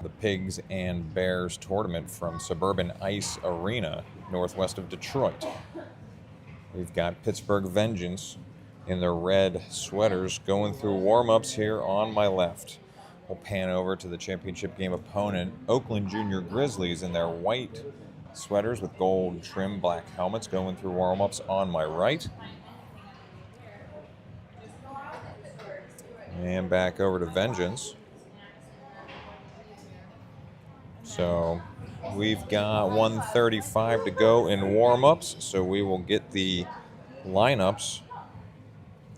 the Pigs and Bears tournament from Suburban Ice Arena, northwest of Detroit. We've got Pittsburgh Vengeance in their red sweaters going through warm-ups here on my left. We'll pan over to the championship game opponent, Oakland Junior Grizzlies, in their white sweaters with gold trim black helmets going through warm-ups on my right. And back over to Vengeance. So we've got 1:35 to go in warm-ups, so we will get the lineups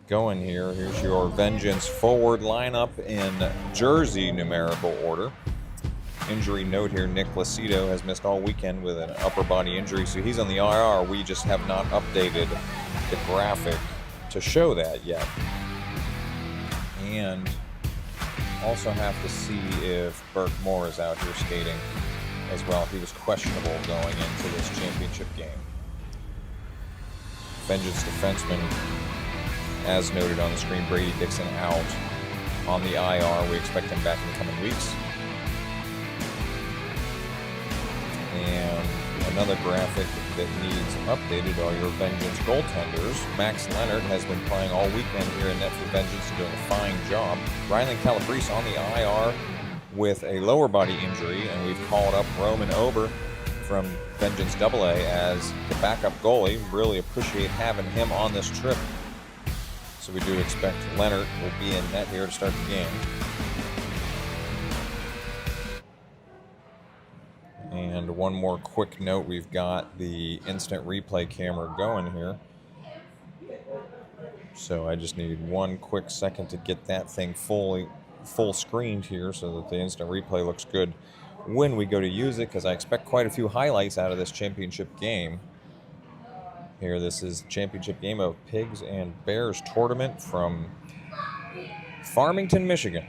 going here. Here's your Vengeance forward lineup in jersey numerical order. Injury note here, Nick Placido has missed all weekend with an upper body injury, so he's on the IR. We just have not updated the graphic to show that yet. And also have to see if Burke Moore is out here skating as well. He was questionable going into this championship game. Vengeance defenseman, as noted on the screen, Brady Dixon out on the IR. We expect him back in the coming weeks. And another graphic that needs updated are your Vengeance goaltenders. Max Leonard has been playing all weekend here in net for Vengeance, doing a fine job. Riley Calabrese on the IR with a lower body injury, and we've called up Roman Ober from Vengeance AA as the backup goalie. Really appreciate having him on this trip. So we do expect Leonard will be in net here to start the game. And one more quick note, we've got the instant replay camera going here. So I just need one quick second to get that thing full screened here so that the instant replay looks good when we go to use it, because I expect quite a few highlights out of this championship game. Here, this is the championship game of Pigs and Bears tournament from Farmington, Michigan.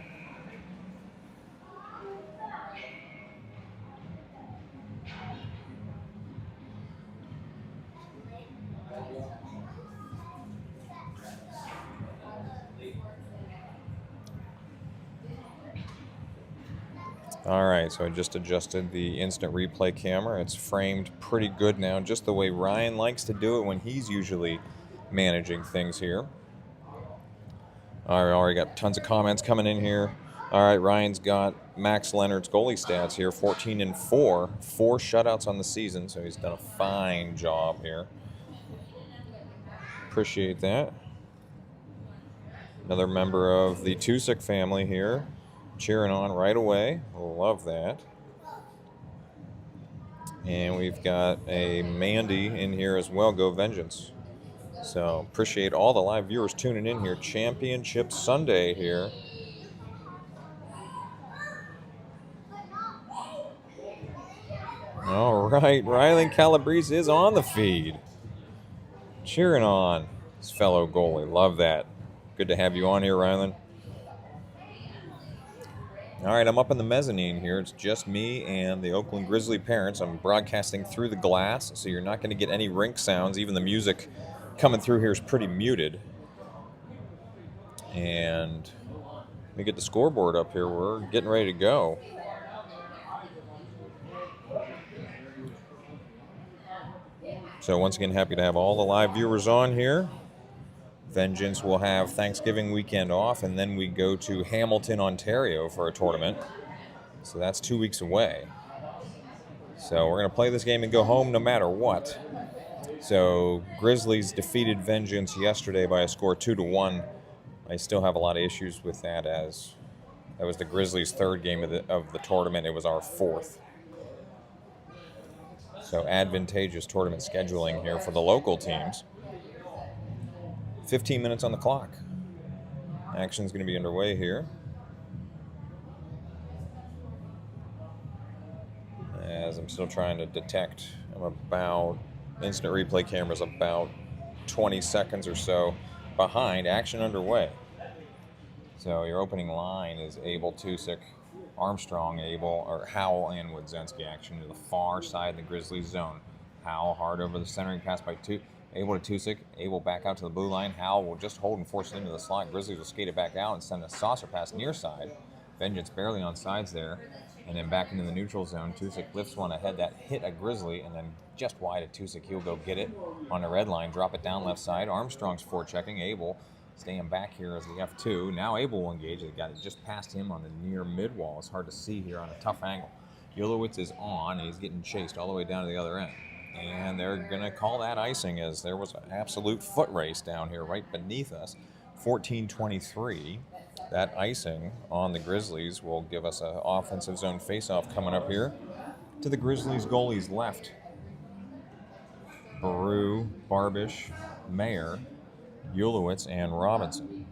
All right, so I just adjusted the instant replay camera. It's framed pretty good now, just the way Ryan likes to do it when he's usually managing things here. All right, already got tons of comments coming in here. All right, Ryan's got Max Leonard's goalie stats here, 14-4, 4 shutouts on the season, so he's done a fine job here. Appreciate that. Another member of the Tusick family here, cheering on right away. Love that. And we've got a Mandy in here as well. Go Vengeance. So appreciate all the live viewers tuning in here. Championship Sunday here. All right, Riley Calabrese is on the feed. Cheering on his fellow goalie. Love that. Good to have you on here, Rylan. All right, I'm up in the mezzanine here. It's just me and the Oakland Grizzly parents. I'm broadcasting through the glass, so you're not going to get any rink sounds. Even the music coming through here is pretty muted. And let me get the scoreboard up here. We're getting ready to go. So once again, happy to have all the live viewers on here. Vengeance will have Thanksgiving weekend off, and then we go to Hamilton, Ontario for a tournament. So that's 2 weeks away. So we're going to play this game and go home no matter what. So Grizzlies defeated Vengeance yesterday by a score 2-1. I still have a lot of issues with that, as that was the Grizzlies' third game of the tournament. It was our fourth. So advantageous tournament scheduling here for the local teams. 15 minutes on the clock. Action's going to be underway here. As I'm still trying to detect, instant replay camera's about 20 seconds or so behind. Action underway. So your opening line is Abel, Tusick, Armstrong, Abel, or Howell and Wodzensky. Action to the far side of the Grizzlies zone. Howell hard over the centering pass by Abel to Tusick. Abel back out to the blue line. Howell will just hold and force it into the slot. Grizzlies will skate it back out and send a saucer pass near side. Vengeance barely on sides there. And then back into the neutral zone. Tusick lifts one ahead that hit a Grizzly, and then just wide of Tusick. He'll go get it on the red line, drop it down left side. Armstrong's forechecking. Abel staying back here as the F2. Now Abel will engage. They got it just past him on the near mid wall. It's hard to see here on a tough angle. Ulowitz is on, and he's getting chased all the way down to the other end. And they're going to call that icing, as there was an absolute foot race down here right beneath us. 14-23. That icing on the Grizzlies will give us an offensive zone faceoff coming up here to the Grizzlies goalie's left. Baru, Barbish, Mayer, Ulowitz, and Robinson.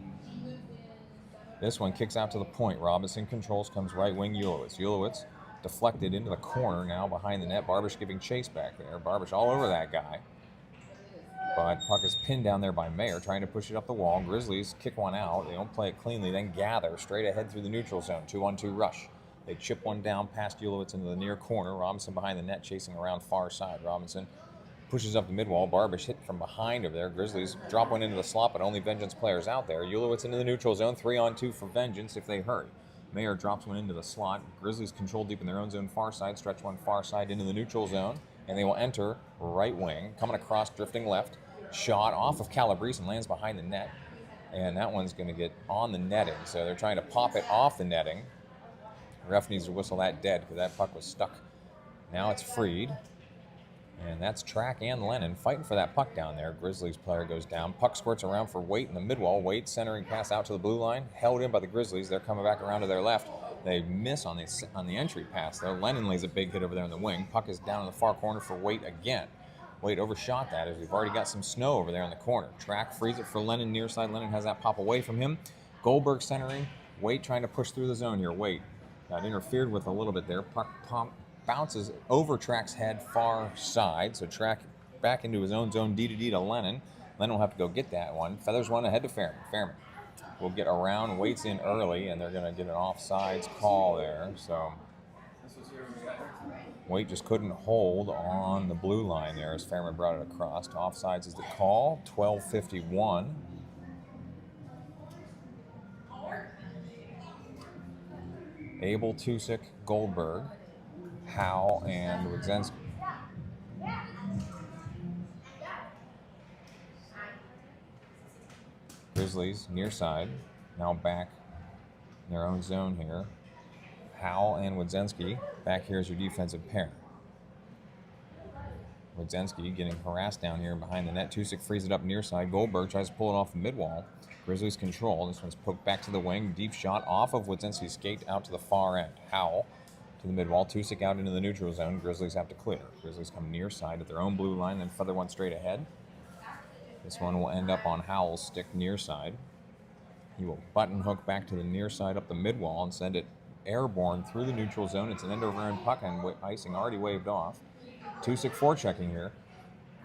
This one kicks out to the point. Robinson controls, comes right wing Ulowitz. Ulowitz deflected into the corner now behind the net. Barbish giving chase back there. Barbish all over that guy. But puck is pinned down there by Mayer, trying to push it up the wall. Grizzlies kick one out. They don't play it cleanly, then gather straight ahead through the neutral zone. 2-on-2 rush. They chip one down past Ulowitz into the near corner. Robinson behind the net, chasing around far side. Robinson pushes up the mid wall. Barbish hit from behind over there. Grizzlies drop one into the slot, but only Vengeance players out there. Ulowitz into the neutral zone. 3-on-2 for Vengeance if they hurry. Mayer drops one into the slot. Grizzlies control deep in their own zone far side. Stretch one far side into the neutral zone. And they will enter right wing. Coming across, drifting left. Shot off of Calabrese and lands behind the net. And that one's going to get on the netting. So they're trying to pop it off the netting. Ref needs to whistle that dead because that puck was stuck. Now it's freed. And that's Track and Lennon fighting for that puck down there. Grizzlies player goes down. Puck squirts around for Waite in the midwall. Waite centering pass out to the blue line. Held in by the Grizzlies. They're coming back around to their left. They miss on the entry pass there. Lennon lays a big hit over there in the wing. Puck is down in the far corner for Waite again. Waite overshot that as we've already got some snow over there in the corner. Track frees it for Lennon near side. Lennon has that pop away from him. Goldberg centering. Waite trying to push through the zone here. Waite got interfered with a little bit there. Puck bounces over Track's head far side. So Track back into his own zone, D to Lennon. Lennon will have to go get that one. Feathers one ahead to Fairman. Fairman will get around. Waite's in early, and they're going to get an offsides call there. So Waite just couldn't hold on the blue line there as Fairman brought it across. Offsides is the call. 12:51. Abel, Tusick, Goldberg, Howe, and Wydzenski. Grizzlies near side, now back in their own zone here. Howe and Wydzenski back here as your defensive pair. Wydzenski getting harassed down here behind the net. Tusick frees it up near side. Goldberg tries to pull it off the mid-wall. Grizzlies control. This one's poked back to the wing. Deep shot off of Wydzenski's skate out to the far end. Howe to the mid-wall. Tusick out into the neutral zone. Grizzlies have to clear. Grizzlies come near side at their own blue line, then feather one straight ahead. This one will end up on Howell's stick near side. He will button hook back to the near side up the mid-wall and send it airborne through the neutral zone. It's an end-over-end puck, and icing already waved off. Tusick forechecking here.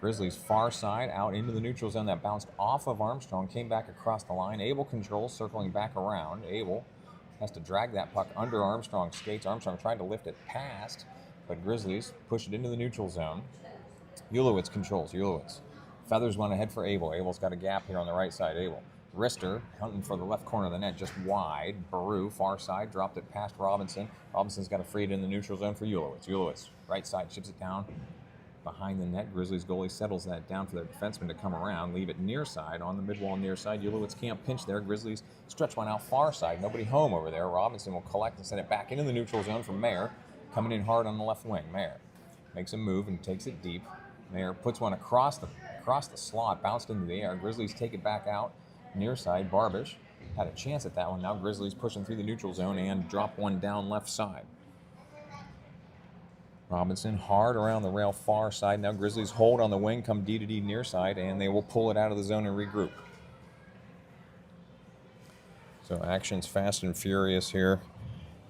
Grizzlies far side out into the neutral zone. That bounced off of Armstrong, came back across the line. Abel controls, circling back around. Abel has to drag that puck under Armstrong's skates. Armstrong tried to lift it past, but Grizzlies push it into the neutral zone. Ulowitz controls. Ulowitz feathers one ahead for Abel. Abel's got a gap here on the right side. Abel. Rister hunting for the left corner of the net, just wide. Baru, far side, dropped it past Robinson. Robinson's got to free it in the neutral zone for Ulowitz. Ulowitz, right side, chips it down behind the net. Grizzlies goalie settles that down for their defenseman to come around. Leave it near side, on the mid-wall near side. Ulowitz can't pinch there. Grizzlies stretch one out far side. Nobody home over there. Robinson will collect and send it back into the neutral zone for Mayer. Coming in hard on the left wing. Mayer makes a move and takes it deep. Mayer puts one across the slot, bounced into the air. Grizzlies take it back out. Near side, Barbish had a chance at that one. Now Grizzlies pushing through the neutral zone and drop one down left side. Robinson hard around the rail far side. Now Grizzlies hold on the wing, come D to D near side, and they will pull it out of the zone and regroup. So action's fast and furious here.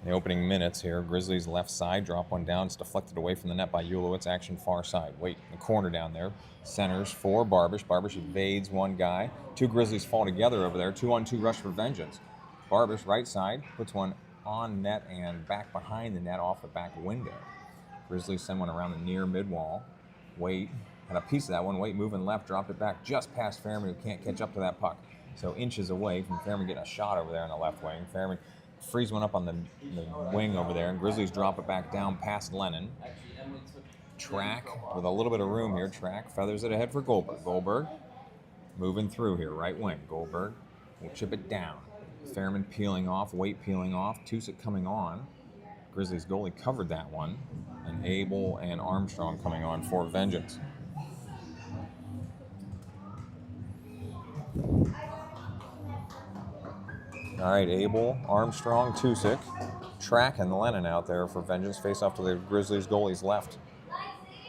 In the opening minutes here, Grizzlies left side, drop one down. It's deflected away from the net by Ulowitz. Action far side. Wait in the corner down there. Centers for Barbish. Barbish evades one guy. Two Grizzlies fall together over there. 2-on-2 rush for Vengeance. Barbish right side puts one on net and back behind the net off the back window. Grizzlies send one around the near mid-wall. Waite had a piece of that one. Waite moving left, dropped it back just past Fairman, who can't catch up to that puck. So inches away from Fairman getting a shot over there on the left wing. Fairman frees one up on the wing over there, and Grizzlies drop it back down past Lennon. Track with a little bit of room here. Track feathers it ahead for Goldberg. Goldberg moving through here, right wing. Goldberg will chip it down. Fairman peeling off, Waite peeling off, Tusick coming on. Grizzlies goalie covered that one. And Abel and Armstrong coming on for Vengeance. All right, Abel, Armstrong, Tusick, Track, and Lennon out there for Vengeance. Face off to the Grizzlies goalie's left.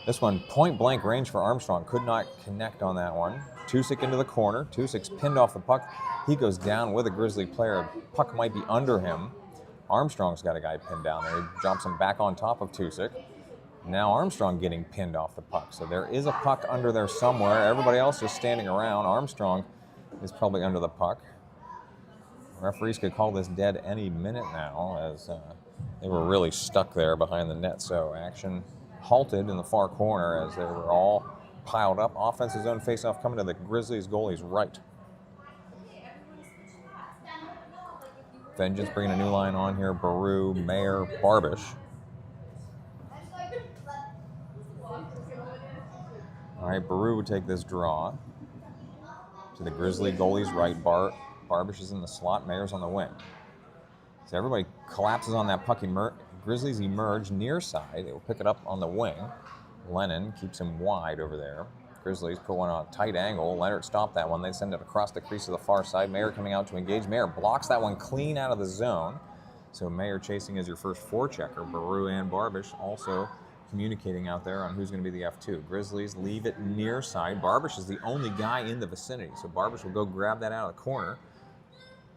This one, point blank range for Armstrong. Could not connect on that one. Tusick into the corner. Tusick's pinned off the puck. He goes down with a Grizzly player. Puck might be under him. Armstrong's got a guy pinned down there. He drops him back on top of Tusick. Now Armstrong getting pinned off the puck. So there is a puck under there somewhere. Everybody else is standing around. Armstrong is probably under the puck. Referees could call this dead any minute now, as they were really stuck there behind the net. So action halted in the far corner as they were all piled up. Offensive zone faceoff coming to the Grizzlies goalie's right. Vengeance bringing a new line on here. Baru, Mayer, Barbish. All right, Baru would take this draw to the Grizzly goalie's right. Barbish is in the slot. Mayer's on the wing. So everybody collapses on that puck. Grizzlies emerge near side. They will pick it up on the wing. Lennon keeps him wide over there. Grizzlies put one on a tight angle. Leonard stopped that one. They send it across the crease to the far side. Mayer coming out to engage. Mayer blocks that one clean out of the zone. So Mayer chasing as your first forechecker. Baru and Barbish also communicating out there on who's going to be the F2. Grizzlies leave it near side. Barbish is the only guy in the vicinity. So Barbish will go grab that out of the corner.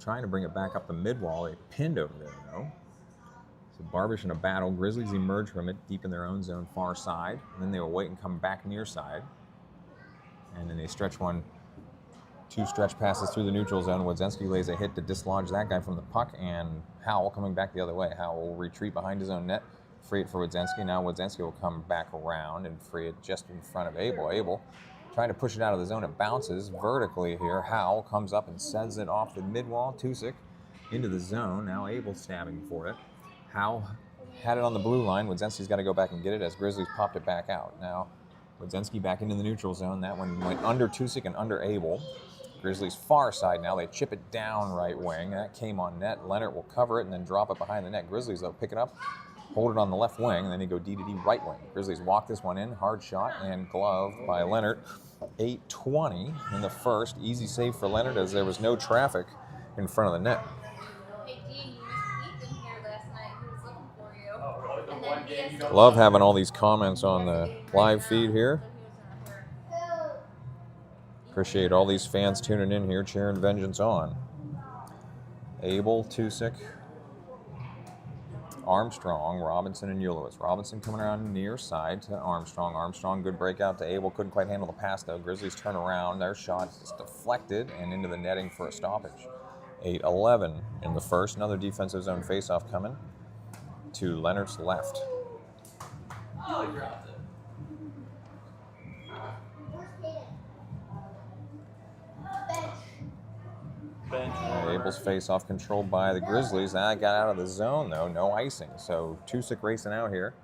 Trying to bring it back up the mid-wall. They pinned over there, though. So Barbish in a battle. Grizzlies emerge from it deep in their own zone, far side. And then they will wait and come back near side. And then they stretch one. Two stretch passes through the neutral zone. Wodzinski lays a hit to dislodge that guy from the puck. And Howell coming back the other way. Howell will retreat behind his own net. Free it for Wodzinski. Now Wodzinski will come back around and free it just in front of Abel. Abel trying to push it out of the zone. It bounces vertically here. Howell comes up and sends it off the mid-wall. Tusick into the zone. Now Abel stabbing for it. Howell had it on the blue line. Wodzinski's got to go back and get it as Grizzlies popped it back out. Now Wodzinski back into the neutral zone. That one went under Tusick and under Abel. Grizzlies far side now. They chip it down right wing. That came on net. Leonard will cover it and then drop it behind the net. Grizzlies, they'll pick it up, hold it on the left wing, and then they go D to D right wing. Grizzlies walk this one in. Hard shot and gloved by Leonard. 8:20 in the first. Easy save for Leonard as there was no traffic in front of the net. Hey, Dean, you missed Ethan here last night. He was looking for you. Oh, really? Love having all these comments on the live feed here. Appreciate all these fans tuning in here, cheering Vengeance on. Abel, Tusick, Armstrong, Robinson, and Ulowitz. Robinson coming around near side to Armstrong. Armstrong, good breakout to Abel. Couldn't quite handle the pass, though. Grizzlies turn around. Their shot is deflected and into the netting for a stoppage. 8:11 in the first. Another defensive zone faceoff coming to Leonard's left. Abel's face-off controlled by the Grizzlies. That got out of the zone, though. No icing. So Tusick racing out here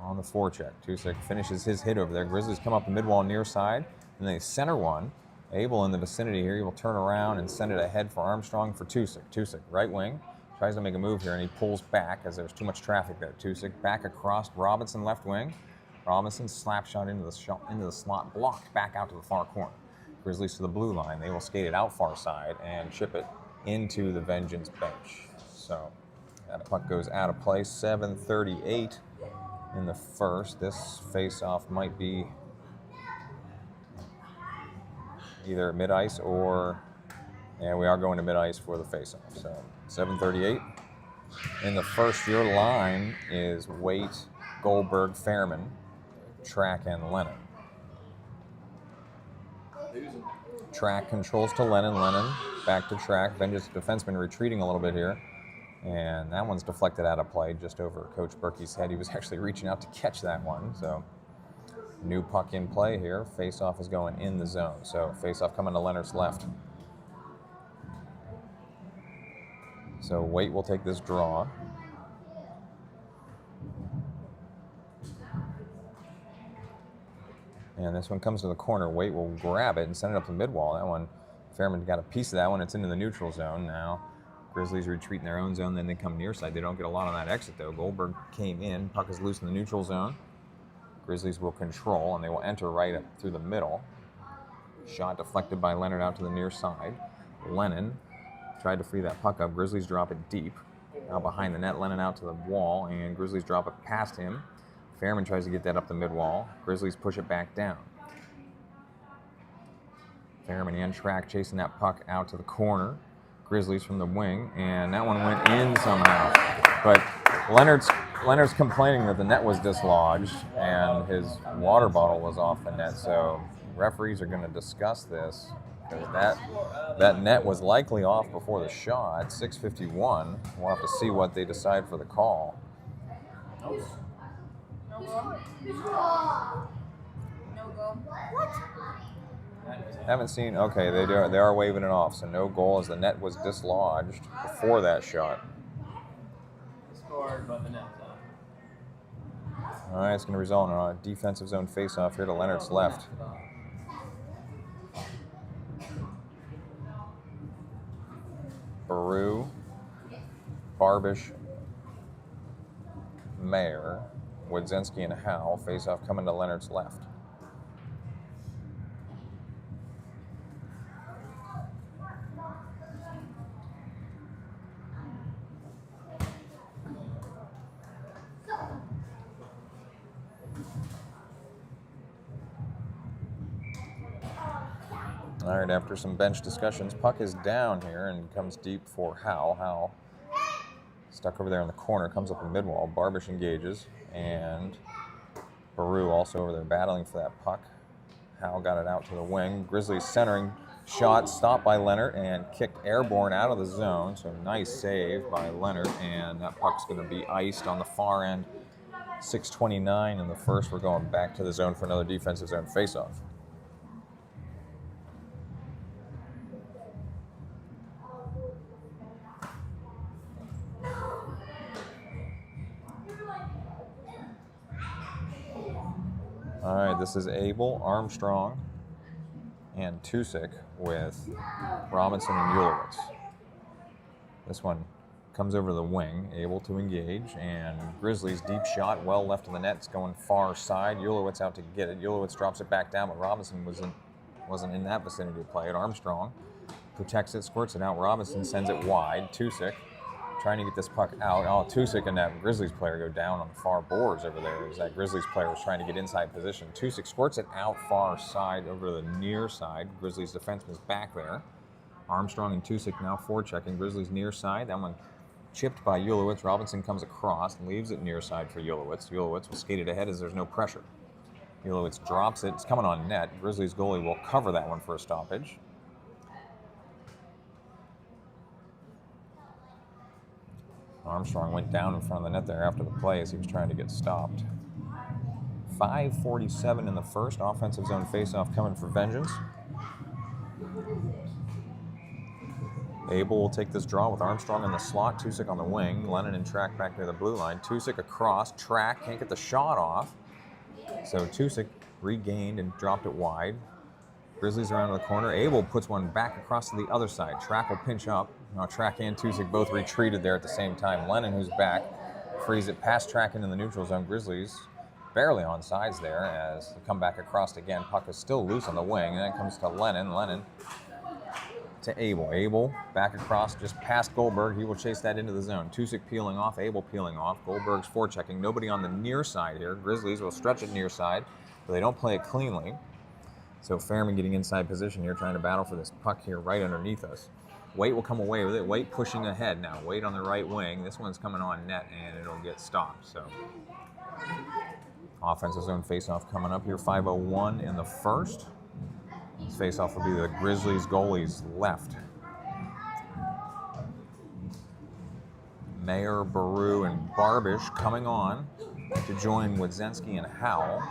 on the forecheck. Tusick finishes his hit over there. Grizzlies come up the mid-wall near side, and they center one. Abel in the vicinity here. He will turn around and send it ahead for Armstrong for Tusick. Tusick, right wing, tries to make a move here, and he pulls back as there's too much traffic there. Tusick back across. Robinson left wing. Robinson slap shot into the slot, blocked back out to the far corner. Grizzlies to the blue line. They will skate it out far side and chip it into the Vengeance bench. So that puck goes out of play. 7:38 in the first. This face-off might be either mid-ice or, we are going to mid-ice for the face-off. So 7:38 in the first. Your line is Waite, Goldberg, Fairman, Track, and Lennon. Track controls to Lennon. Lennon back to Track. Vengeance defenseman retreating a little bit here. And that one's deflected out of play just over Coach Berkey's head. He was actually reaching out to catch that one. So new puck in play here. Face-off is going in the zone. So face-off coming to Leonard's left. So Waite will take this draw. And this one comes to the corner. Waite will grab it and send it up the mid-wall. That one, Fairman got a piece of that one. It's into the neutral zone now. Grizzlies retreat in their own zone, then they come near side. They don't get a lot on that exit, though. Goldberg came in. Puck is loose in the neutral zone. Grizzlies will control, and they will enter right up through the middle. Shot deflected by Leonard out to the near side. Lennon tried to free that puck up. Grizzlies drop it deep. Now behind the net, Lennon out to the wall, and Grizzlies drop it past him. Fairman tries to get that up the mid-wall. Grizzlies push it back down. Fairman in track, chasing that puck out to the corner. Grizzlies from the wing, and that one went in somehow. But Leonard's complaining that the net was dislodged and his water bottle was off the net, so referees are going to discuss this, because that net was likely off before the shot. 6:51. We'll have to see what they decide for the call. No goal. What? Haven't seen. Okay, they are waving it off, so no goal as the net was dislodged before that shot. Scored, but the net was off. All right, it's going to result in a defensive zone face-off here to Leonard's left. Baru, Barbish, Mayer, Wodzinski, and Howe face-off coming to Leonard's left. All right, after some bench discussions, puck is down here and comes deep for Howe. Howe stuck over there in the corner, comes up the mid-wall. Barbish engages, and Baru also over there battling for that puck. Howe got it out to the wing. Grizzlies centering shot stopped by Leonard and kicked airborne out of the zone. So nice save by Leonard, and that puck's going to be iced on the far end. 6:29 in the first. We're going back to the zone for another defensive zone faceoff. All right, this is Abel, Armstrong, and Tusick with Robinson and Ulowitz. This one comes over the wing, able to engage, and Grizzlies deep shot, well left of the net. It's going far side. Ulowitz out to get it. Ulowitz drops it back down, but Robinson wasn't in that vicinity to play it. Armstrong protects it, squirts it out. Robinson sends it wide. Tusick trying to get this puck out. Oh, Tusick and that Grizzlies player go down on the far boards over there as that Grizzlies player was trying to get inside position. Tusick squirts it out far side over the near side. Grizzlies defenseman's back there. Armstrong and Tusick now forechecking. Grizzlies near side. That one chipped by Ulowitz. Robinson comes across and leaves it near side for Ulowitz. Ulowitz will skate it ahead as there's no pressure. Ulowitz drops it. It's coming on net. Grizzlies goalie will cover that one for a stoppage. Armstrong went down in front of the net there after the play as he was trying to get stopped. 5:47 in the first. Offensive zone faceoff coming for Vengeance. Abel will take this draw with Armstrong in the slot, Tusick on the wing. Lennon in track back near the blue line. Tusick across, track, can't get the shot off. So Tusick regained and dropped it wide. Grizzlies around the corner. Abel puts one back across to the other side. Track will pinch up. Now Track and Tusick both retreated there at the same time. Lennon, who's back, frees it past Track into the neutral zone. Grizzlies barely on sides there as they come back across again. Puck is still loose on the wing, and then it comes to Lennon. Lennon to Abel. Abel back across just past Goldberg. He will chase that into the zone. Tusick peeling off. Abel peeling off. Goldberg's forechecking. Nobody on the near side here. Grizzlies will stretch it near side, but they don't play it cleanly. So Fairman getting inside position here, trying to battle for this puck here right underneath us. Waite will come away with it. Waite pushing ahead now. Waite on the right wing. This one's coming on net, and it'll get stopped. So offensive zone faceoff coming up here. 5:01 in the first. This faceoff will be the Grizzlies goalie's left. Mayer, Baru, and Barbish coming on to join Wodzinski and Howell.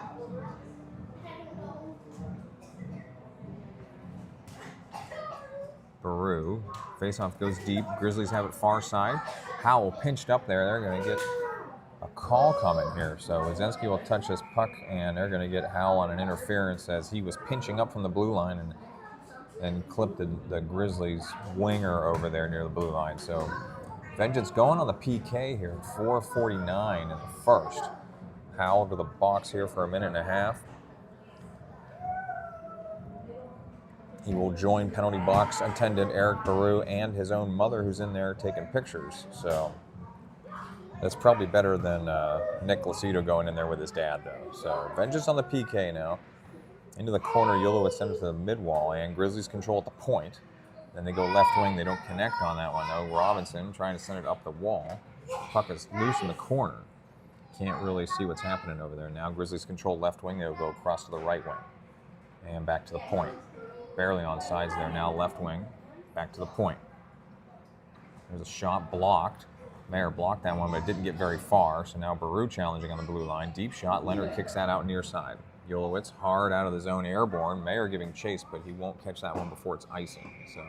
Baru. Faceoff goes deep. Grizzlies have it far side. Howell pinched up there. They're going to get a call coming here. So Wadzynski will touch this puck, and they're going to get Howell on an interference as he was pinching up from the blue line and clipped the Grizzlies winger over there near the blue line. So Vengeance going on the PK here, 4:49 in the first. Howell to the box here for a minute and a half. He will join penalty box attendant Eric Baru and his own mother who's in there taking pictures. So that's probably better than Nick Lacido going in there with his dad, though. So Vengeance on the PK now. Into the corner, Ulowitz sends it to the mid-wall, and Grizzlies control at the point. Then they go left wing. They don't connect on that one, though. Robinson trying to send it up the wall. Puck is loose in the corner. Can't really see what's happening over there. Now Grizzlies control left wing. They'll go across to the right wing. And back to the point. Barely on sides there now, left wing. Back to the point. There's a shot blocked. Mayer blocked that one, but it didn't get very far. So now Baru challenging on the blue line. Deep shot. Leonard kicks that out near side. Ulowitz hard out of the zone, airborne. Mayer giving chase, but he won't catch that one before it's icing. So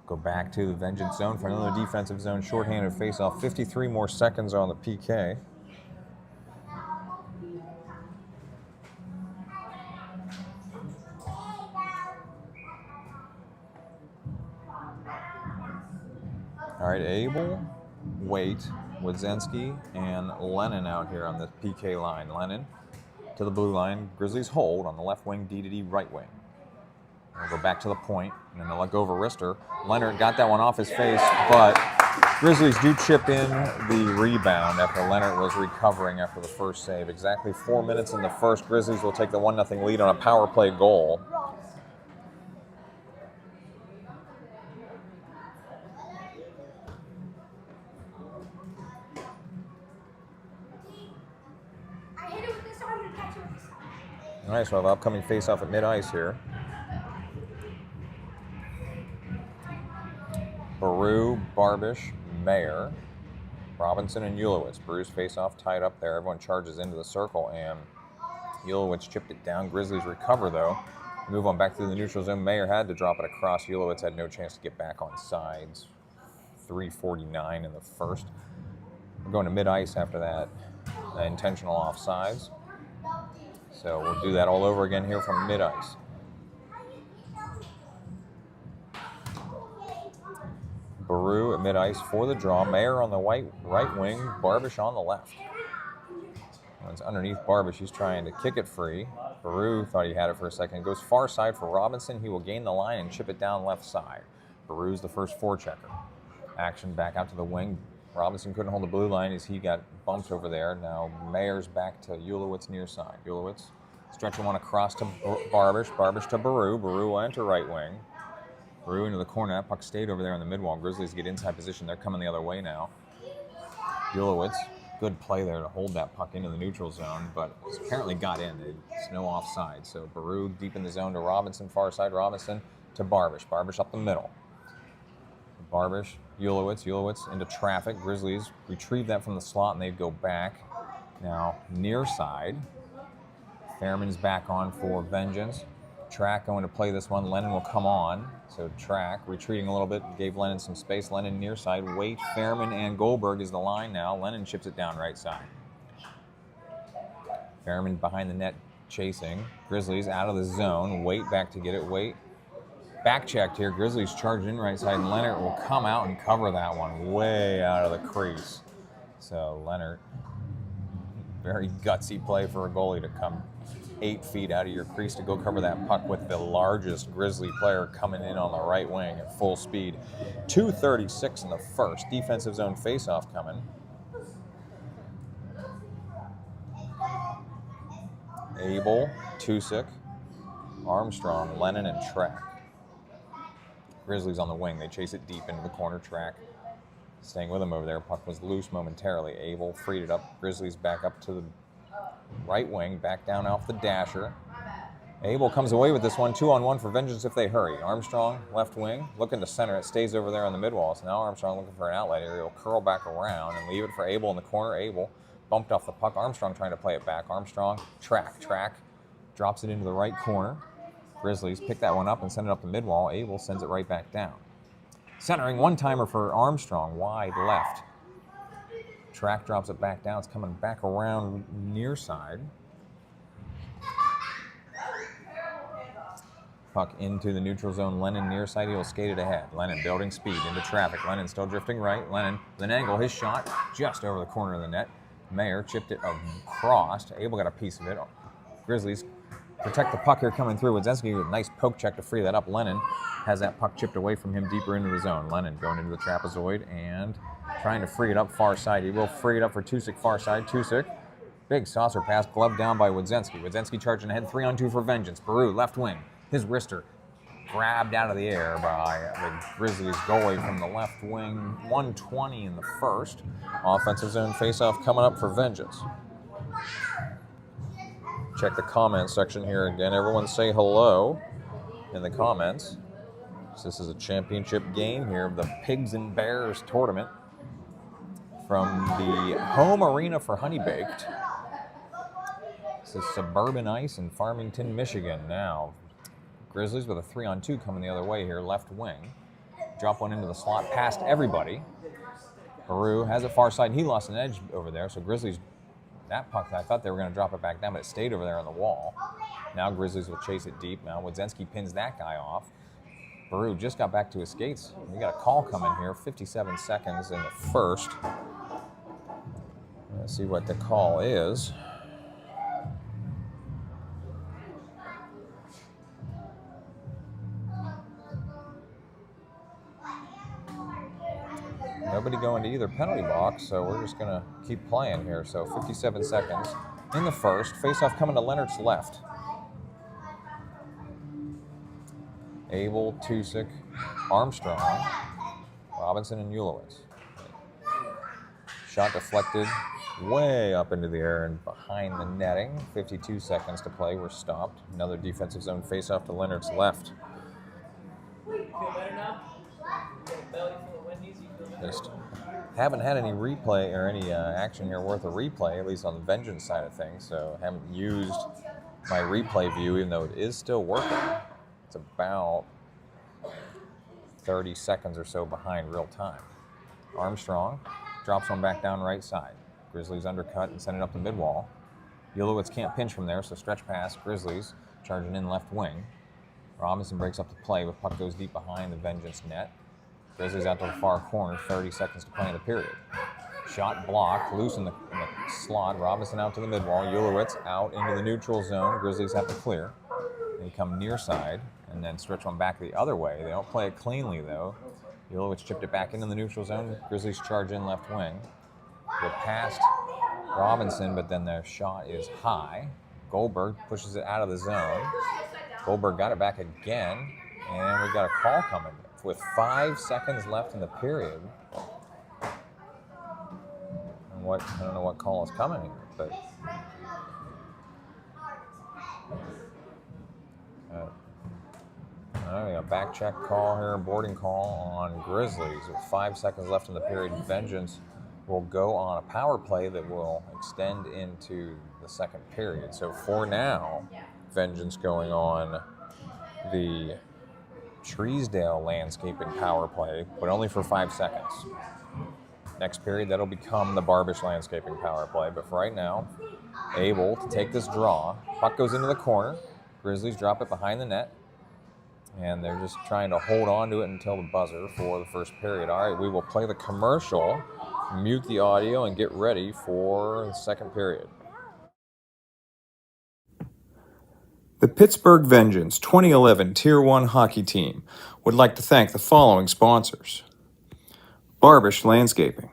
go back to the Vengeance zone for another defensive zone shorthanded faceoff. 53 more seconds on the PK. All right, Abel, Waite, Wadzynski, and Lennon out here on the PK line. Lennon to the blue line. Grizzlies hold on the left wing, D to D right wing. They'll go back to the point, and then they'll let go of a wrister. Leonard got that one off his face, but Grizzlies do chip in the rebound after Leonard was recovering after the first save. Exactly 4 minutes in the first. Grizzlies will take the 1-0 lead on a power play goal. All right, so I have upcoming face-off at mid-ice here. Baru, Barbish, Mayer, Robinson, and Ulowitz. Baru's face-off tied up there. Everyone charges into the circle, and Ulowitz chipped it down. Grizzlies recover, though. Move on back through the neutral zone. Mayer had to drop it across. Ulowitz had no chance to get back on sides. 3:49 in the first. We're going to mid-ice after that. Intentional offsides. So we'll do that all over again here from mid-ice. Baru at mid-ice for the draw. Mayer on the right wing. Barbish on the left. It's underneath Barbish. He's trying to kick it free. Baru thought he had it for a second. Goes far side for Robinson. He will gain the line and chip it down left side. Baru's the first forechecker. Action back out to the wing. Robinson couldn't hold the blue line as he got bumped over there. Now Mayer's back to Ulowitz near side. Ulowitz stretching one across to Barbish. Barbish to Baru. Baru will enter right wing. Baru into the corner. That puck stayed over there on the mid-wall. Grizzlies get inside position. They're coming the other way now. Ulowitz, good play there to hold that puck into the neutral zone, but it's apparently got in. It's no offside. So Baru deep in the zone to Robinson, far side. Robinson to Barbish. Barbish up the middle. Barbish, Ulowitz into traffic. Grizzlies retrieve that from the slot, and they go back. Now, near side. Fairman's back on for Vengeance. Track going to play this one. Lennon will come on. So Track retreating a little bit, gave Lennon some space. Lennon near side. Waite, Fairman, and Goldberg is the line now. Lennon chips it down right side. Fairman behind the net chasing. Grizzlies out of the zone. Waite back to get it. Waite back checked here. Grizzlies charged in right side, and Leonard will come out and cover that one way out of the crease. So Leonard, very gutsy play for a goalie to come 8 feet out of your crease to go cover that puck with the largest Grizzly player coming in on the right wing at full speed. 2:36 in the first. Defensive zone faceoff coming. Abel, Tusick, Armstrong, Lennon, and Track. Grizzlies on the wing. They chase it deep into the corner. Track staying with him over there. Puck was loose momentarily. Abel freed it up. Grizzlies back up to the right wing. Back down off the dasher. Abel comes away with this one. 2-on-1 for Vengeance if they hurry. Armstrong, left wing, looking to center. It stays over there on the mid-wall. So now Armstrong looking for an outlet area. He'll curl back around and leave it for Abel in the corner. Abel bumped off the puck. Armstrong trying to play it back. Armstrong, Track drops it into the right corner. Grizzlies pick that one up and send it up the mid-wall. Abel sends it right back down. Centering one-timer for Armstrong, wide left. Track drops it back down. It's coming back around near side. Puck into the neutral zone. Lennon near side. He'll skate it ahead. Lennon building speed into traffic. Lennon still drifting right. Lennon with an angle. His shot just over the corner of the net. Mayer chipped it across. Abel got a piece of it. Grizzlies protect the puck here coming through. Wadzinski with a nice poke check to free that up. Lennon has that puck chipped away from him deeper into the zone. Lennon going into the trapezoid and trying to free it up far side. He will free it up for Tusik far side. Tusik, big saucer pass, gloved down by Wadzinski. Wadzinski charging ahead, 3-on-2 for Vengeance. Baru, left wing. His wrister grabbed out of the air by the Grizzlies goalie from the left wing. 1:20 in the first. Offensive zone faceoff coming up for Vengeance. Check the comment section here again. Everyone say hello in the comments. This is a championship game here of the Pigs and Bears tournament from the home arena for Honey Baked. This is Suburban Ice in Farmington, Michigan. Now, Grizzlies with a 3-on-2 coming the other way here, left wing. Drop one into the slot past everybody. Baru has it far side. He lost an edge over there, so Grizzlies, that puck, I thought they were going to drop it back down, but it stayed over there on the wall. Now Grizzlies will chase it deep. Now Wadzinski pins that guy off. Baru just got back to his skates. We got a call coming here, 57 seconds in the first. Let's see what the call is. Nobody going to either penalty box, so we're just going to keep playing here. So 57 seconds in the first. Face-off coming to Leonard's left. Abel, Tusik, Armstrong, Robinson, and Ulowitz. Shot deflected way up into the air and behind the netting. 52 seconds to play. We're stopped. Another defensive zone face-off to Leonard's left. Feel better now? Belly full of Wendy's, you feel better? Just haven't had any replay or any action here worth a replay, at least on the Vengeance side of things. So haven't used my replay view, even though it is still working. It's about 30 seconds or so behind real time. Armstrong drops one back down right side. Grizzlies undercut and send it up the mid-wall. Ulowitz can't pinch from there, so stretch pass. Grizzlies charging in left wing. Robinson breaks up the play, but puck goes deep behind the Vengeance net. Grizzlies out to the far corner, 30 seconds to play in the period. Shot blocked, loose in the slot. Robinson out to the mid-wall. Ulowitz out into the neutral zone. Grizzlies have to clear. They come near side and then stretch one back the other way. They don't play it cleanly, though. Ulowitz chipped it back into the neutral zone. Grizzlies charge in left wing. Go past Robinson, but then their shot is high. Goldberg pushes it out of the zone. Goldberg got it back again, and we got a call coming with 5 seconds left in the period. And I don't know what call is coming here, but a back check call here, boarding call on Grizzlies with 5 seconds left in the period. Vengeance will go on a power play that will extend into the second period. So for now, Vengeance going on the Treesdale landscaping power play, but only for 5 seconds. Next period, that'll become the Barbish landscaping power play. But for right now, able to take this draw. Puck goes into the corner. Grizzlies drop it behind the net. And they're just trying to hold on to it until the buzzer for the first period. All right, we will play the commercial, mute the audio, and get ready for the second period. The Pittsburgh Vengeance 2011 Tier 1 hockey team would like to thank the following sponsors: Barbish Landscaping,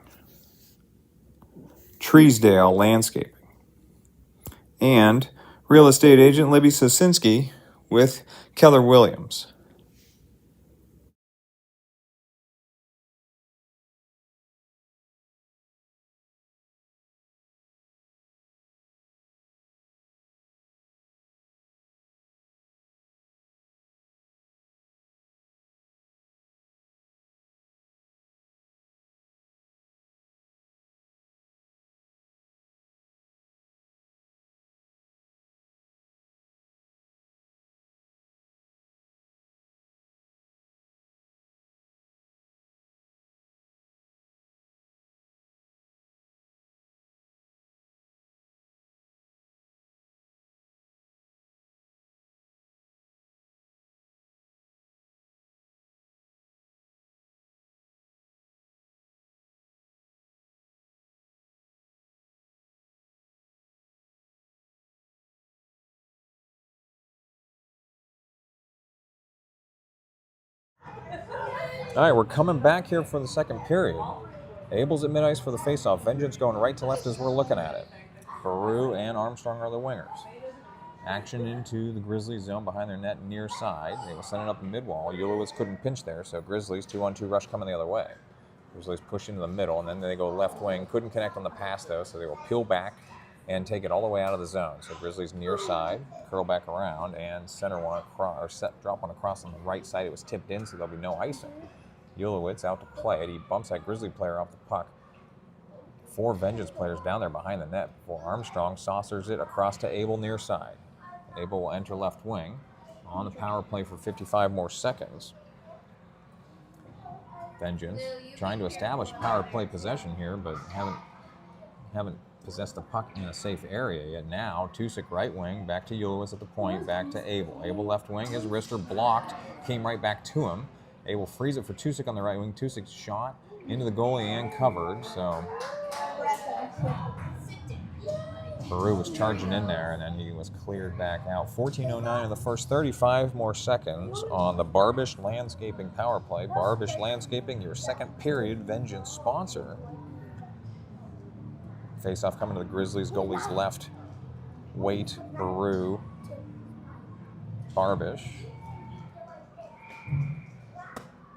Treesdale Landscaping, and real estate agent Libby Sosinski with Keller Williams. All right, we're coming back here for the second period. Abel's at mid-ice for the faceoff. Vengeance going right to left as we're looking at it. Baru and Armstrong are the wingers. Action into the Grizzlies zone behind their net near side. They will send it up the mid-wall. Ulowitz couldn't pinch there, so Grizzlies 2-on-2 rush coming the other way. Grizzlies push into the middle, and then they go left wing. Couldn't connect on the pass, though, so they will peel back and take it all the way out of the zone. So Grizzlies near side, curl back around, and center one across, or drop one across on the right side. It was tipped in, so there'll be no icing. Ulowitz out to play it. He bumps that Grizzly player off the puck. 4 Vengeance players down there behind the net before Armstrong saucers it across to Abel near side. Abel will enter left wing on the power play for 55 more seconds. Vengeance trying to establish power play possession here, but haven't possessed the puck in a safe area yet. Now Tusick right wing, back to Ulowitz at the point, back to Abel. Abel left wing, his wrister blocked, came right back to him. Abel frees it for Tusick on the right wing. Tusick's shot into the goalie and covered, so Baru was charging in there, and then he was cleared back out. 14:09 in the first, 35 more seconds on the Barbish Landscaping power play. Barbish Landscaping, your second period Vengeance sponsor. Face-off coming to the Grizzlies. Goalies left. Waite, Baru, Barbish.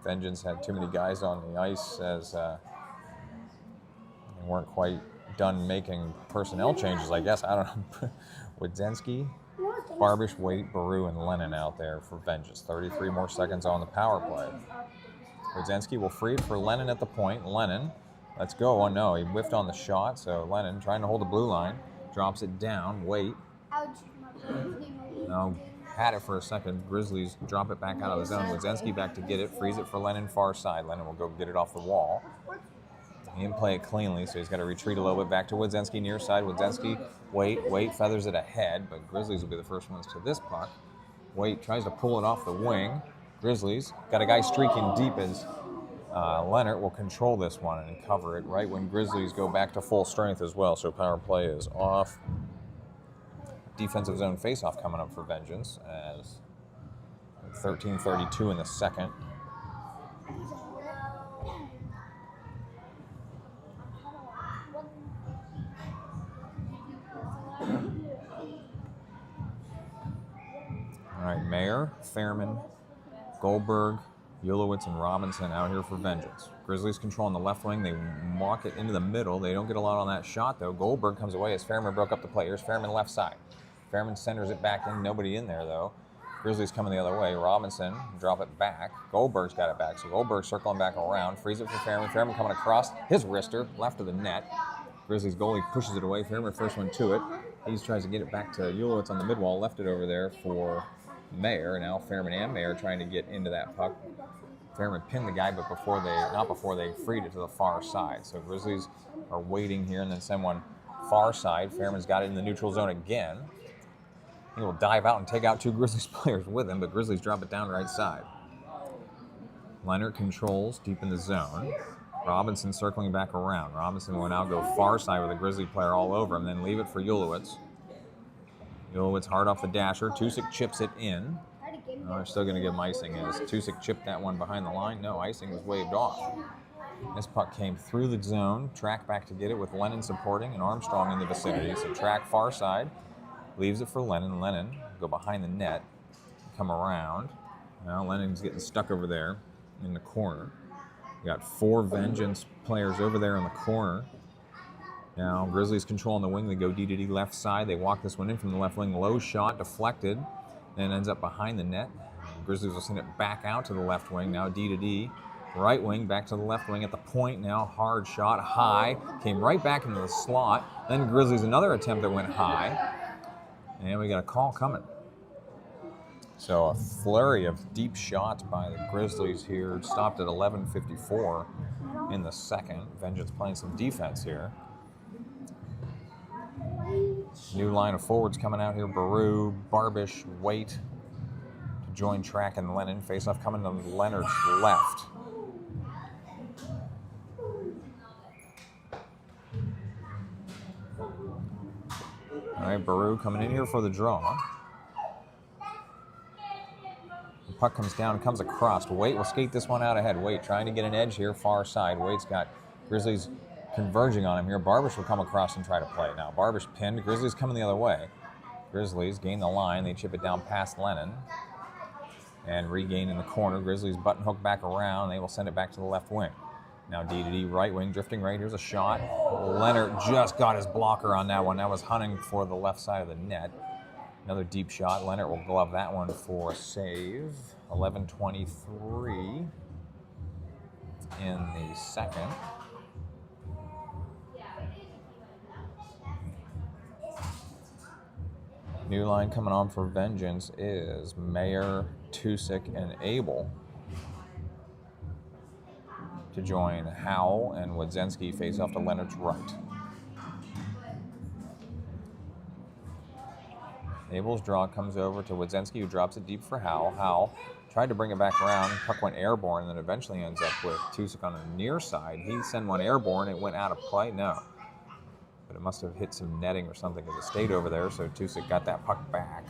Vengeance had too many guys on the ice as they weren't quite done making personnel changes, I guess. I don't know. Wadzenski, Barbish, Waite, Baru, and Lennon out there for Vengeance. 33 more seconds on the power play. Wadzenski will free it for Lennon at the point. Lennon, let's go. Oh no, he whiffed on the shot, so Lennon trying to hold the blue line. Drops it down. Waite. No, had it for a second. Grizzlies drop it back out of the zone. Wadzenski back to get it. Frees it for Lennon far side. Lennon will go get it off the wall. He didn't play it cleanly, so he's got to retreat a little bit back to Wadzenski near side. Wadzenski, Waite feathers it ahead, but Grizzlies will be the first ones to this puck. Waite tries to pull it off the wing. Grizzlies got a guy streaking deep as Leonard will control this one and cover it right when Grizzlies go back to full strength as well. So power play is off. Defensive zone faceoff coming up for Vengeance as 13:32 in the second. All right, Mayer, Fairman, Goldberg, Ulowitz, and Robinson out here for Vengeance. Grizzlies control on the left wing. They walk it into the middle. They don't get a lot on that shot, though. Goldberg comes away as Fairman broke up the players. Fairman left side. Fairman centers it back in. Nobody in there, though. Grizzlies coming the other way. Robinson drop it back. Goldberg's got it back, so Goldberg circling back around. Frees it for Fairman. Fairman coming across his wrister, left of the net. Grizzlies goalie pushes it away. Fairman first one to it. He tries to get it back to Ulowitz on the midwall. Left it over there for Mayer. Now Fairman and Mayer trying to get into that puck. Fairman pinned the guy, but not before they freed it to the far side. So Grizzlies are waiting here and then send one far side. Fairman's got it in the neutral zone again. He will dive out and take out 2 Grizzlies players with him, but Grizzlies drop it down right side. Leonard controls deep in the zone. Robinson circling back around. Robinson will now go far side with a Grizzly player all over him, then leave it for Ulowitz. Ulowitz hard off the dasher. Tusick chips it in. Oh, they're still going to give him icing. As Tusick chipped that one behind the line, no, icing was waved off. This puck came through the zone, track back to get it with Lennon supporting and Armstrong in the vicinity. So track far side, leaves it for Lennon. Lennon go behind the net, come around. Now Lennon's getting stuck over there in the corner. We got 4 Vengeance players over there in the corner. Now Grizzlies controlling the wing. They go D to D left side. They walk this one in from the left wing. Low shot, deflected, and ends up behind the net. Grizzlies will send it back out to the left wing. Now D to D. Right wing, back to the left wing at the point. Now hard shot, high. Came right back into the slot. Then Grizzlies another attempt that went high. And we got a call coming. So a flurry of deep shots by the Grizzlies here. Stopped at 11:54 in the second. Vengeance playing some defense here. New line of forwards coming out here. Baru, Barbish, Waite to join Track and Lennon. Face-off coming to Leonard's left. All right, Baru coming in here for the draw. Puck comes down, comes across. Waite will skate this one out ahead. Waite trying to get an edge here, far side. Waite's got Grizzlies converging on him here. Barbish will come across and try to play. Now Barbish pinned. Grizzlies coming the other way. Grizzlies gain the line. They chip it down past Lennon and regain in the corner. Grizzlies button hook back around. They will send it back to the left wing. Now D to D, right wing, drifting right. Here's a shot. Leonard just got his blocker on that one. That was hunting for the left side of the net. Another deep shot. Leonard will glove that one for a save. 11:23 in the second. New line coming on for Vengeance is Mayer, Tusick, and Abel. To join Howell and Wodzenski face off to Leonard's right. Abel's draw comes over to Wodzenski, who drops it deep for Howell. Howell tried to bring it back around. Puck went airborne and then eventually ends up with Tusick on the near side. He sent one airborne. It went out of play. No. But it must have hit some netting or something because it stayed over there, so Tusick got that puck back.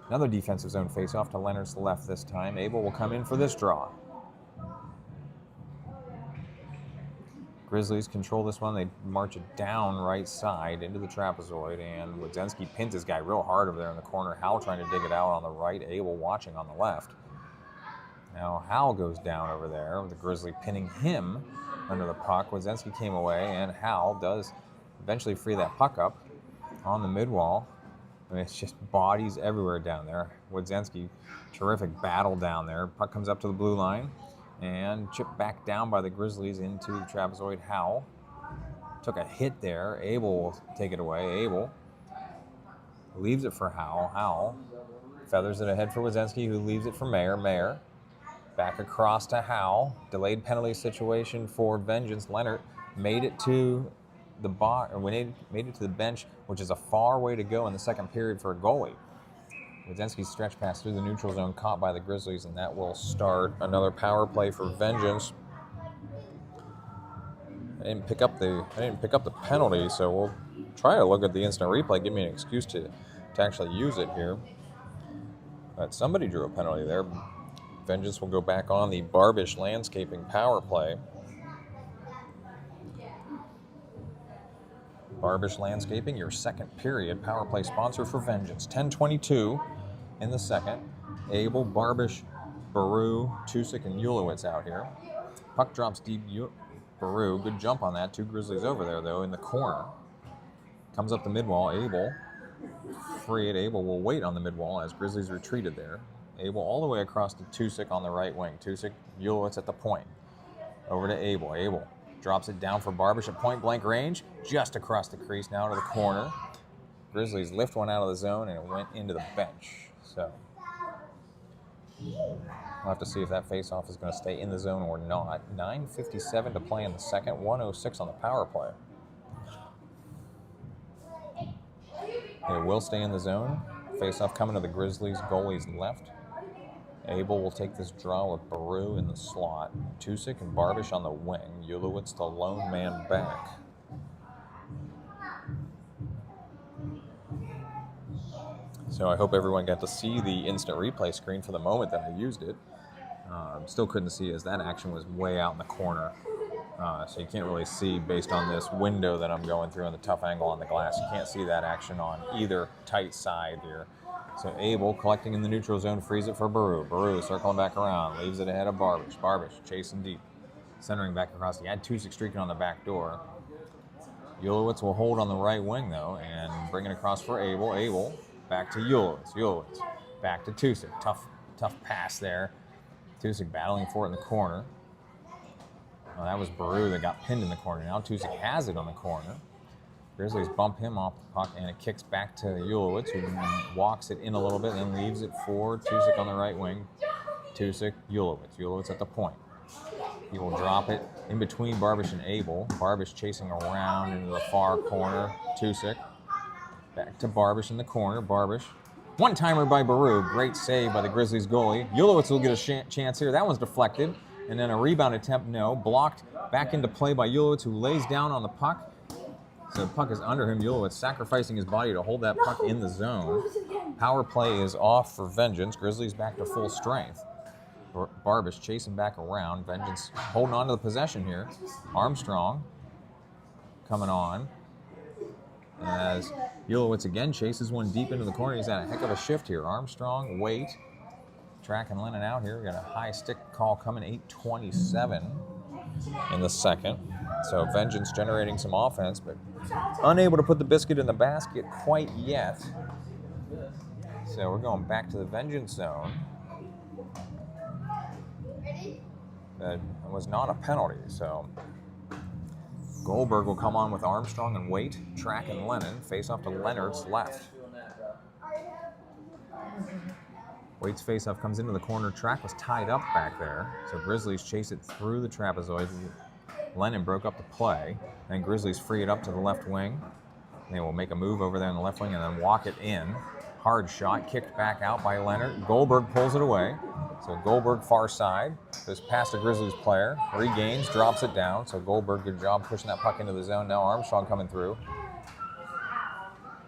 Another defensive zone face-off to Leonard's left this time. Abel will come in for this draw. Grizzlies control this one. They march it down right side into the trapezoid, and Wodzenski pins his guy real hard over there in the corner. Howell trying to dig it out on the right. Abel watching on the left. Now Howell goes down over there with the Grizzly pinning him under the puck. Wodzenski came away, and Howell does eventually free that puck up on the midwall. I mean, it's just bodies everywhere down there. Wodzenski, terrific battle down there. Puck comes up to the blue line and chipped back down by the Grizzlies into the trapezoid. Howell took a hit there. Abel will take it away. Abel leaves it for Howell. Howell feathers it ahead for Wodzenski, who leaves it for Mayer. Mayer back across to Howell. Delayed penalty situation for Vengeance. Leonard made it to the made it to the bench, which is a far way to go in the second period for a goalie. Wodzenski's stretch pass through the neutral zone caught by the Grizzlies, and that will start another power play for Vengeance. I didn't pick up the penalty, so we'll try to look at the instant replay. Give me an excuse to actually use it here. But somebody drew a penalty there. Vengeance will go back on the Barbish Landscaping power play. Barbish Landscaping, your second period power play sponsor for Vengeance. 10:22 in the second. Abel, Barbish, Baru, Tusick, and Ulowitz out here. Puck drops deep. Baru, good jump on that. Two Grizzlies over there, though, in the corner. Comes up the midwall. Abel, free it. Abel will wait on the midwall as Grizzlies retreated there. Abel all the way across to Tusick on the right wing. Tusick, Ulowitz at the point. Over to Abel. Abel drops it down for Barbish at point-blank range, just across the crease, now to the corner. Grizzlies lift one out of the zone, and it went into the bench. So we'll have to see if that face-off is going to stay in the zone or not. 9:57 to play in the second, 1:06 on the power play. It will stay in the zone. Face-off coming to the Grizzlies' goalie's left. Abel will take this draw with Baru in the slot. Tusick and Barbish on the wing. Ulowitz the lone man back. So I hope everyone got to see the instant replay screen for the moment that I used it. Still couldn't see as that action was way out in the corner. So you can't really see based on this window that I'm going through and the tough angle on the glass. You can't see that action on either tight side here. So Abel collecting in the neutral zone, frees it for Baru. Baru circling back around, leaves it ahead of Barbish. Barbish chasing deep, centering back across. He had Tusick streaking on the back door. Ulowitz will hold on the right wing, though, and bring it across for Abel. Abel back to Ulowitz. Ulowitz back to Tusick. Tough pass there. Tusick battling for it in the corner. Well, that was Baru that got pinned in the corner. Now Tusick has it on the corner. Grizzlies bump him off the puck, and it kicks back to Ulowitz, who walks it in a little bit and then leaves it for Tusick on the right wing. Tusick, Ulowitz. Ulowitz at the point. He will drop it in between Barbish and Abel. Barbish chasing around into the far corner. Tusick back to Barbish in the corner. Barbish. One-timer by Baru. Great save by the Grizzlies goalie. Ulowitz will get a chance here. That one's deflected. And then a rebound attempt, no. Blocked back into play by Ulowitz, who lays down on the puck. So the puck is under him. Ulowitz sacrificing his body to hold that puck in the zone. Power play is off for Vengeance. Grizzlies back to full strength. Barbish chasing back around. Vengeance holding on to the possession here. Armstrong coming on. As Ulowitz again chases one deep into the corner. He's had a heck of a shift here. Armstrong, Waite, tracking Lennon out here. We got a high stick call coming, 8:27 in the second. So Vengeance generating some offense, but unable to put the biscuit in the basket quite yet. So we're going back to the Vengeance zone. That was not a penalty, so Goldberg will come on with Armstrong and Waite, tracking Lennon, face off to Leonard's left. Waite's face-off comes into the corner. Track was tied up back there, so Grizzlies chase it through the trapezoid. Lennon broke up the play, and Grizzlies free it up to the left wing. They will make a move over there in the left wing and then walk it in. Hard shot, kicked back out by Leonard. Goldberg pulls it away. So Goldberg far side, goes past a Grizzlies player, regains, drops it down. So Goldberg, good job pushing that puck into the zone. Now Armstrong coming through.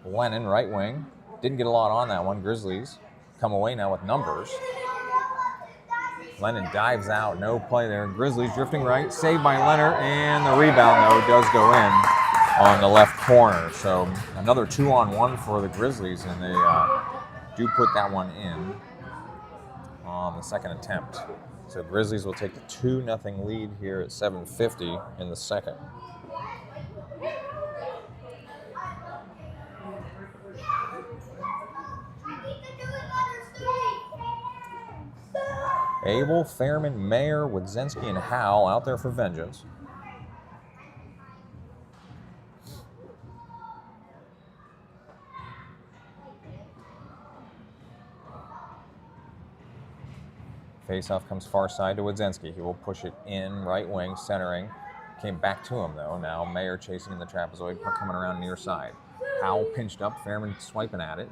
Lennon, right wing. Didn't get a lot on that one. Grizzlies come away now with numbers. Lennon dives out, no play there. Grizzlies drifting right, saved by Leonard, and the rebound, though, does go in on the left corner. So another 2-on-1 for the Grizzlies, and they do put that one in on the second attempt. So Grizzlies will take the 2-0 lead here at 7:50 in the second. Abel, Fairman, Mayer, Wodzinski, and Howell out there for Vengeance. Faceoff comes far side to Wodzinski. He will push it in, right wing, centering. Came back to him, though. Now Mayer chasing in the trapezoid, puck coming around near side. Howell pinched up, Fairman swiping at it,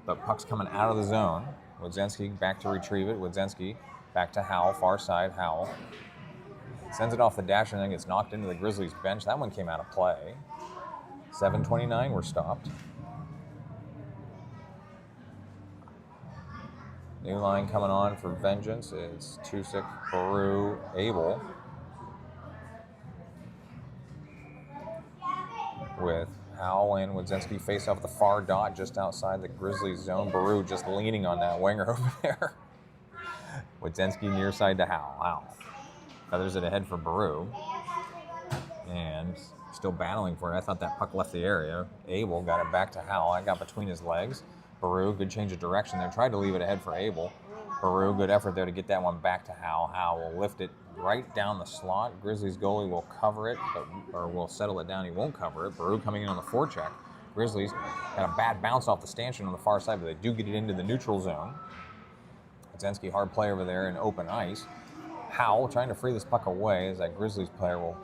but puck's coming out of the zone. Wodzinski back to retrieve it. Wodzinski back to Howell, far side, Howell. Sends it off the dash and then gets knocked into the Grizzlies bench. That one came out of play. 7:29, we're stopped. New line coming on for Vengeance is Tusik, Baru, Abel. With Howell and Wodzinski face off the far dot just outside the Grizzlies zone. Baru just leaning on that winger over there. Wodzinski near side to Howell. Howell feathers it ahead for Baru. And still battling for it. I thought that puck left the area. Abel got it back to Howell. I got between his legs. Baru, good change of direction there. Tried to leave it ahead for Abel. Baru, good effort there to get that one back to Howell. Howell will lift it right down the slot. Grizzlies goalie will cover it, or will settle it down. He won't cover it. Baru coming in on the forecheck. Grizzlies had a bad bounce off the stanchion on the far side, but they do get it into the neutral zone. Wodzinski, hard play over there in open ice. Howell trying to free this puck away as that Grizzlies player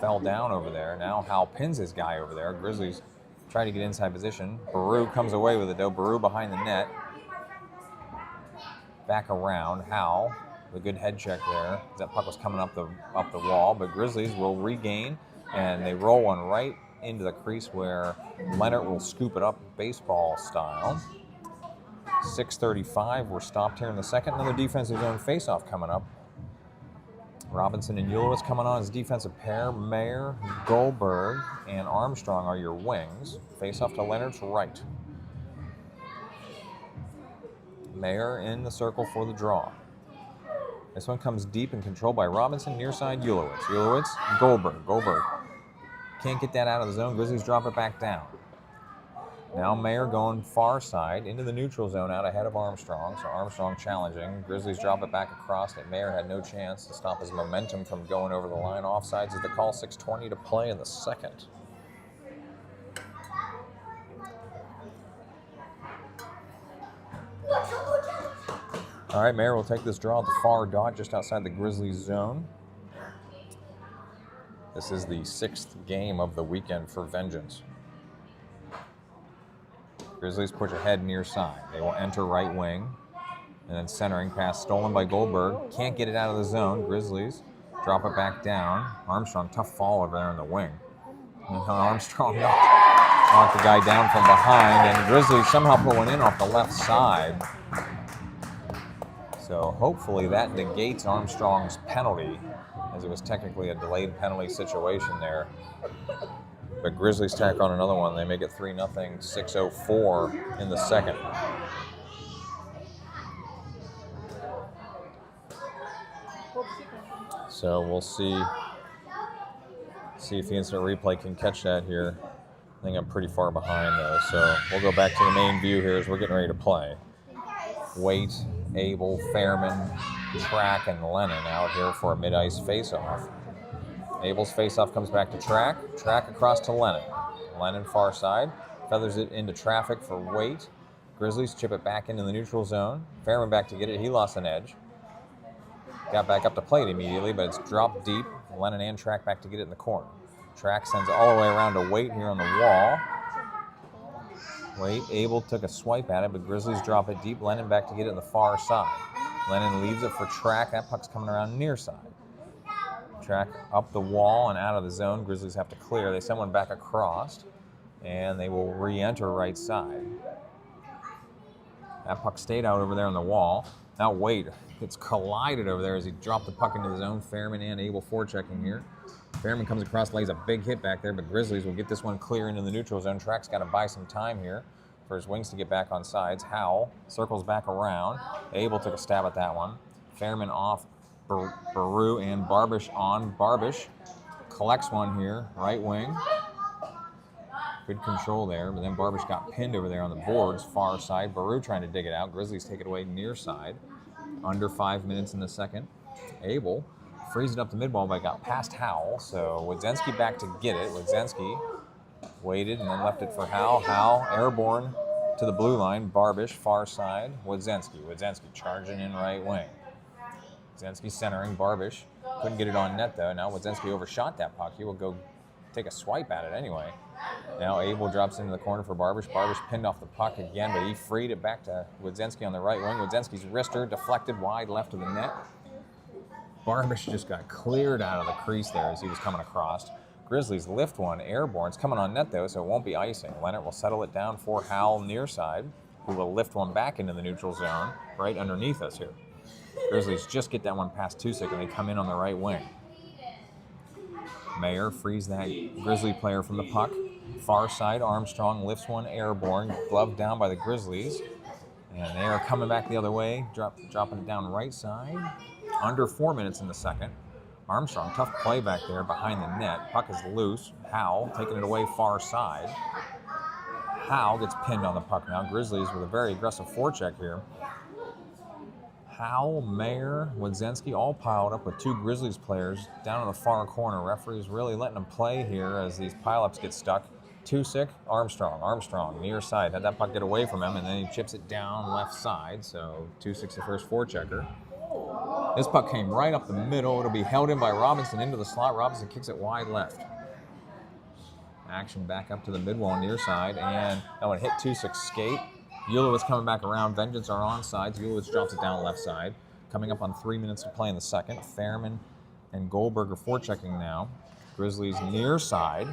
fell down over there. Now Howell pins his guy over there. Grizzlies try to get inside position. Baru comes away with it, though. Baru behind the net. Back around. Howell, the good head check there. That puck was coming up the wall, but Grizzlies will regain, and they roll one right into the crease where Leonard will scoop it up baseball style. 6:35. We're stopped here in the second. Another defensive zone faceoff coming up. Robinson and Ulowitz coming on as defensive pair. Mayer, Goldberg, and Armstrong are your wings. Face off to Leonard's right. Mayer in the circle for the draw. This one comes deep and controlled by Robinson, near side Ulowitz. Ulowitz, Goldberg. Goldberg can't get that out of the zone. Grizzlies drop it back down. Now Mayer going far side into the neutral zone out ahead of Armstrong. So Armstrong challenging. Grizzlies drop it back across it. Mayer had no chance to stop his momentum from going over the line. Offsides is the call. 6:20 to play in the second. All right, Mayer will take this draw at the far dot just outside the Grizzlies zone. This is the 6th game of the weekend for Vengeance. Grizzlies push ahead near side. They will enter right wing. And then centering pass stolen by Goldberg. Can't get it out of the zone. Grizzlies drop it back down. Armstrong, tough fall over there in the wing. And Armstrong Knocked the guy down from behind, and Grizzlies somehow put one in off the left side. So hopefully that negates Armstrong's penalty, as it was technically a delayed penalty situation there. But Grizzlies tack on another one. They make it 3-0, 6:04 in the second. So we'll see if the instant replay can catch that here. I think I'm pretty far behind though, so we'll go back to the main view here as we're getting ready to play. Waite, Abel, Fairman, Track, and Lennon out here for a mid-ice face-off. Abel's face-off comes back to Track. Track across to Lennon. Lennon far side. Feathers it into traffic for Waite. Grizzlies chip it back into the neutral zone. Fairman back to get it. He lost an edge. Got back up to play it immediately, but it's dropped deep. Lennon and Track back to get it in the corner. Track sends it all the way around to Waite here on the wall. Waite, Abel took a swipe at it, but Grizzlies drop it deep. Lennon back to get it in the far side. Lennon leaves it for Track. That puck's coming around near side. Track up the wall and out of the zone. Grizzlies have to clear. They send one back across, and they will re-enter right side. That puck stayed out over there on the wall. Now Waite gets collided over there as he dropped the puck into the zone. Fairman and Abel forechecking here. Fairman comes across, lays a big hit back there, but Grizzlies will get this one clear into the neutral zone. Track's got to buy some time here for his wings to get back on sides. Howell circles back around. Abel took a stab at that one. Fairman off. Baru and Barbish on. Barbish collects one here, right wing. Good control there, but then Barbish got pinned over there on the boards, far side. Baru trying to dig it out. Grizzlies take it away near side. Under 5 minutes in the second. Abel frees it up the mid-wall, but got past Howell, so Wodzensky back to get it. Wodzensky waited and then left it for Howell. Howell airborne to the blue line. Barbish far side. Wodzensky charging in right wing. Wodzensky centering. Barbish couldn't get it on net though. Now Wodzensky overshot that puck. He will go take a swipe at it anyway. Now Abel drops into the corner for Barbish. Barbish pinned off the puck again, but he freed it back to Wodzensky on the right wing. Wodzensky's wrister deflected wide left of the net. Barbish just got cleared out of the crease there as he was coming across. Grizzlies lift one airborne. It's coming on net though, so it won't be icing. Leonard will settle it down for Howell near side, who will lift one back into the neutral zone right underneath us here. Grizzlies just get that one past Tusick and they come in on the right wing. Mayer frees that Grizzly player from the puck. Far side, Armstrong lifts one airborne, gloved down by the Grizzlies. And they are coming back the other way, dropping it down right side. Under 4 minutes in the second. Armstrong, tough play back there behind the net. Puck is loose. Howell taking it away far side. Howell gets pinned on the puck now. Grizzlies with a very aggressive forecheck here. Howell, Mayer, Wodzensky all piled up with two Grizzlies players down in the far corner. Referees really letting them play here as these pileups get stuck. Tusick, Armstrong, near side. Had that puck get away from him, and then he chips it down left side. So Tusick's the first forechecker. This puck came right up the middle. It'll be held in by Robinson into the slot. Robinson kicks it wide left. Action back up to the mid-wall near side, and that one hit Tusick's skate. Ulowitz coming back around. Vengeance are on sides. Ulowitz drops it down left side. Coming up on 3 minutes to play in the second. Fairman and Goldberg are forechecking now. Grizzlies near side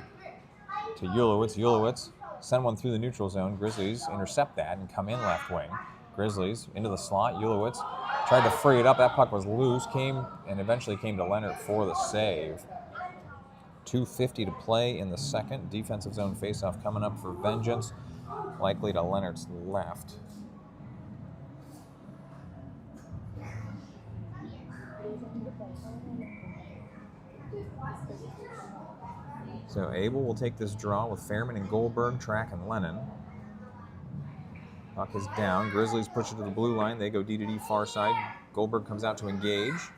to Ulowitz. Ulowitz send one through the neutral zone. Grizzlies intercept that and come in left wing. Grizzlies into the slot. Ulowitz tried to free it up. That puck was loose. Came and eventually came to Leonard for the save. 2:50 to play in the second. Defensive zone faceoff coming up for Vengeance. Likely to Leonard's left. So Abel will take this draw with Fairman and Goldberg, Track, and Lennon. Puck is down. Grizzlies push it to the blue line. They go D to D far side. Goldberg comes out to engage.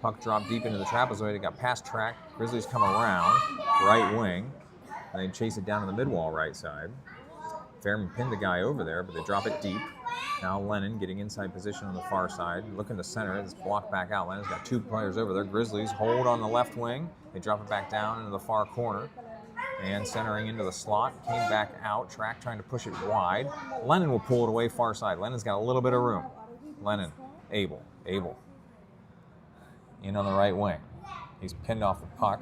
Puck dropped deep into the trapezoid. It got past Track. Grizzlies come around, right wing, and they chase it down to the mid-wall right side. Fairman pinned the guy over there, but they drop it deep. Now Lennon getting inside position on the far side. Looking to center. It's blocked back out. Lennon's got two players over there. Grizzlies hold on the left wing. They drop it back down into the far corner. And centering into the slot. Came back out. Track trying to push it wide. Lennon will pull it away far side. Lennon's got a little bit of room. Lennon. Abel. In on the right wing. He's pinned off the puck.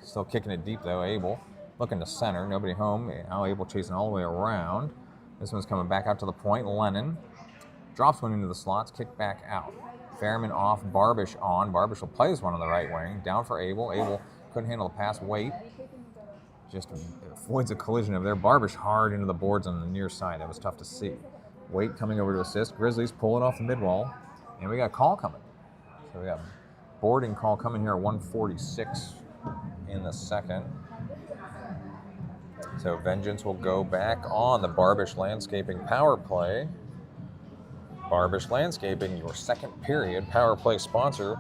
Still kicking it deep though. Abel Looking to center, nobody home. Now Abel chasing all the way around. This one's coming back out to the point. Lennon drops one into the slots, kick back out. Fairman off, Barbish on. Barbish will play this one on the right wing. Down for Abel. Abel couldn't handle the pass. Wait. Just avoids a collision over there. Barbish hard into the boards on the near side. That was tough to see. Wait coming over to assist. Grizzlies pull it off the mid-wall. And we got a call coming. So we got boarding call coming here at 1:46 in the second. So Vengeance will go back on the Barbish Landscaping power play. Barbish Landscaping, your second period power play sponsor.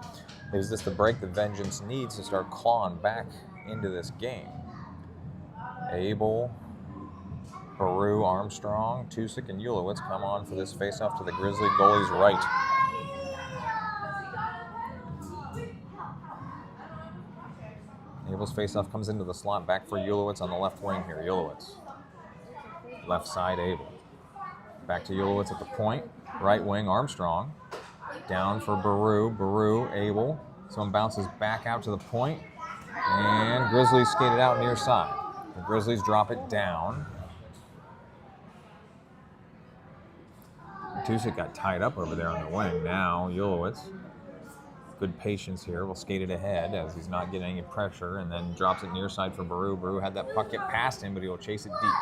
Is this the break that Vengeance needs to start clawing back into this game? Abel, Baru, Armstrong, Tusick, and Ulowitz come on for this faceoff to the Grizzly goalie's right. Abel's faceoff comes into the slot, back for Ulowitz on the left wing here. Ulowitz, left side Abel. Back to Ulowitz at the point, right wing Armstrong. Down for Baru, Baru, Abel. Someone bounces back out to the point, and Grizzlies skated out near side. The Grizzlies drop it down. Tusick got tied up over there on the wing. Now Ulowitz, good patience here, will skate it ahead as he's not getting any pressure, and then drops it near side for Baru. Baru had that puck get past him, but he will chase it deep.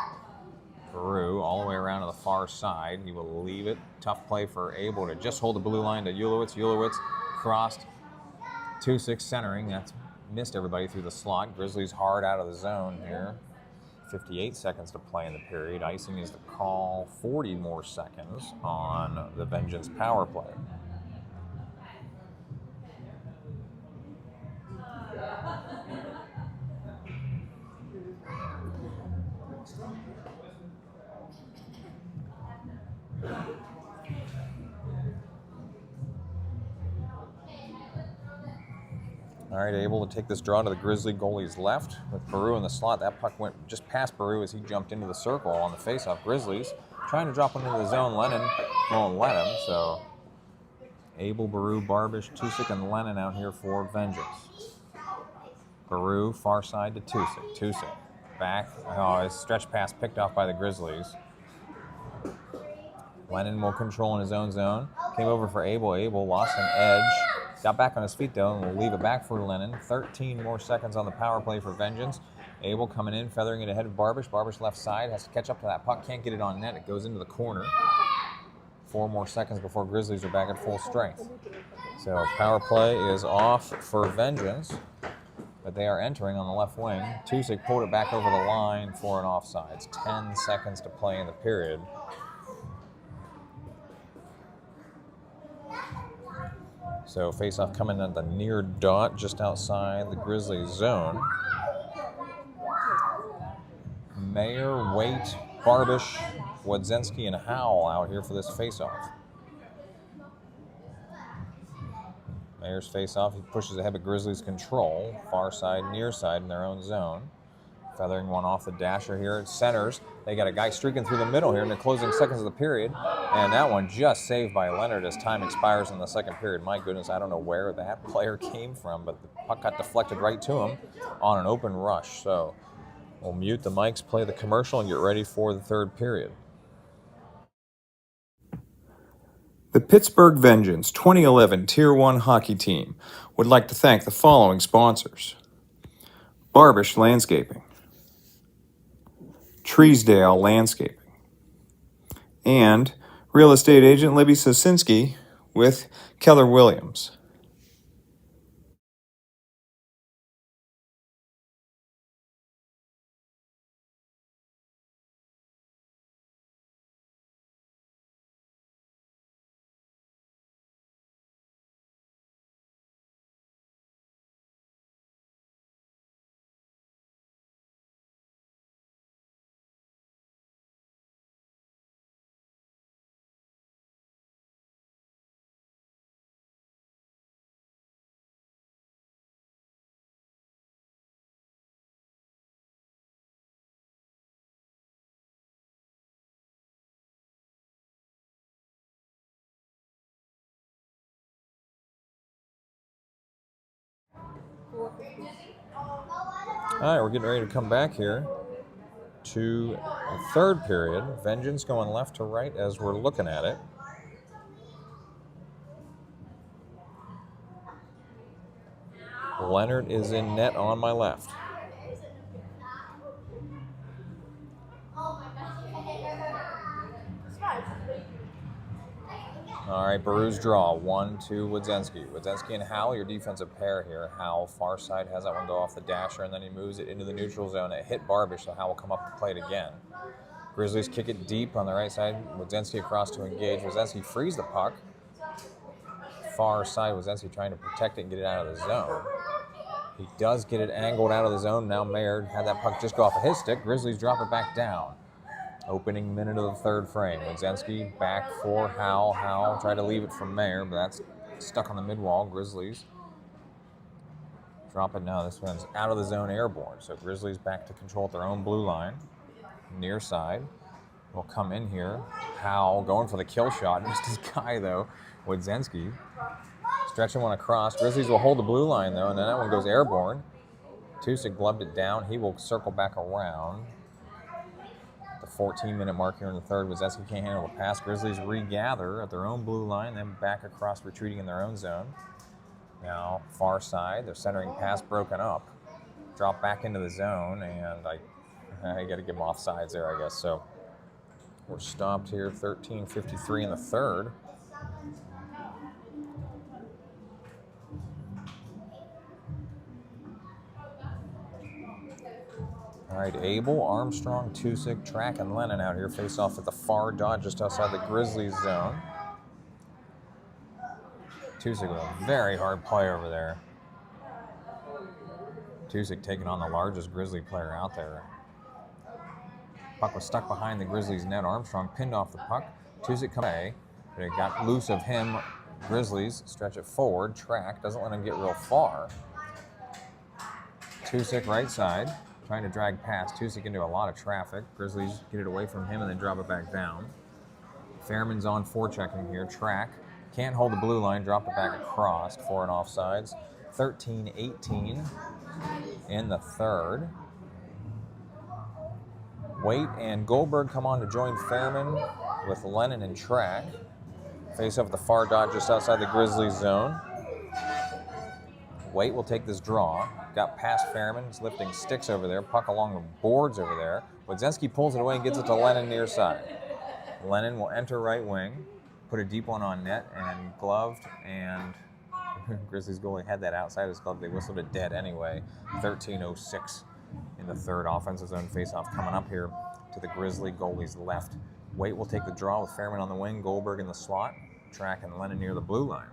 Baru all the way around to the far side. He will leave it. Tough play for Abel to just hold the blue line to Ulowitz. Ulowitz crossed. Tusick centering. That's missed everybody through the slot. Grizzlies hard out of the zone here. 58 seconds to play in the period. Icing is the call. 40 more seconds on the Vengeance power play. All right, able to take this draw to the Grizzly goalie's left with Baru in the slot. That puck went just past Baru as he jumped into the circle on the faceoff. Grizzlies trying to drop one into the zone. Lennon won't let him, so Abel, Baru, Barbish, Tusick, and Lennon out here for Vengeance. Baru far side to Tusick. Tusick back. Oh, his stretch pass picked off by the Grizzlies. Lennon will control in his own zone. Came over for Abel. Abel lost an edge. Got back on his feet, though, and will leave it back for Lennon. 13 more seconds on the power play for Vengeance. Abel coming in, feathering it ahead of Barbish. Barbish left side, has to catch up to that puck. Can't get it on net. It goes into the corner. 4 more seconds before Grizzlies are back at full strength. So power play is off for Vengeance, but they are entering on the left wing. Tusick pulled it back over the line for an offsides. 10 seconds to play in the period. So face-off coming at the near dot, just outside the Grizzlies zone. Mayer, Waite, Barbish, Wodzinski, and Howell out here for this face-off. Mayer's face-off, he pushes ahead of Grizzlies control. Far side, near side in their own zone. Feathering one off the dasher here. It centers. They got a guy streaking through the middle here in the closing seconds of the period. And that one just saved by Leonard as time expires in the second period. My goodness, I don't know where that player came from, but the puck got deflected right to him on an open rush. So we'll mute the mics, play the commercial, and get ready for the third period. The Pittsburgh Vengeance 2011 Tier 1 hockey team would like to thank the following sponsors: Barbish Landscaping, Treesdale Landscaping, and real estate agent Libby Sosinski with Keller Williams. All right, we're getting ready to come back here to the third period. Vengeance going left to right as we're looking at it. Leonard is in net on my left. All right, Baru's draw. 1-2, Wodzinski. Wodzinski and Howell, your defensive pair here. Howell, far side, has that one go off the dasher, and then he moves it into the neutral zone. It hit Barbish, so Howell will come up to play it again. Grizzlies kick it deep on the right side. Wodzinski across to engage. Wodzinski frees the puck. Far side, Wodzinski trying to protect it and get it out of the zone. He does get it angled out of the zone. Now Mayer had that puck just go off of his stick. Grizzlies drop it back down. Opening minute of the third frame. Wodzinski back for Howell. Howell tried to leave it from Mayer, but that's stuck on the mid wall. Grizzlies drop it now. This one's out of the zone, airborne. So Grizzlies back to control at their own blue line. Near side. Will come in here. Howell going for the kill shot. Missed his guy though. Wodzinski stretching one across. Grizzlies will hold the blue line though, and then that one goes airborne. Tusick gloved it down. He will circle back around. The 14-minute mark here in the third. Wodzinski can't handle the pass. Grizzlies regather at their own blue line, then back across, retreating in their own zone. Now far side, their centering pass broken up. Drop back into the zone, and I got to give them offsides there, I guess. So we're stopped here, 13:53 in the third. All right, Abel, Armstrong, Tusick, Track, and Lennon out here face off at the far dot just outside the Grizzlies zone. Tusick with a very hard play over there. Tusick taking on the largest Grizzly player out there. Puck was stuck behind the Grizzlies net. Armstrong pinned off the puck. Tusick come away, but it got loose of him. Grizzlies stretch it forward. Track doesn't let him get real far. Tusick right side, trying to drag past. Tusick into a lot of traffic. Grizzlies get it away from him and then drop it back down. Fairman's on forechecking here. Track can't hold the blue line, dropped it back across for an offsides. 13-18 in the third. Waite and Goldberg come on to join Fairman with Lennon and Track. Face off at the far dot just outside the Grizzlies zone. Waite will take this draw. Got past Fairman. He's lifting sticks over there. Puck along the boards over there. Wodzinski pulls it away and gets it to Lennon near side. Lennon will enter right wing. Put a deep one on net and gloved, and Grizzlies goalie had that outside his glove. They whistled it dead anyway. 13:06 in the third. Offensive zone faceoff coming up here to the Grizzly goalie's left. Waite will take the draw with Fairman on the wing, Goldberg in the slot, Track and Lennon near the blue line.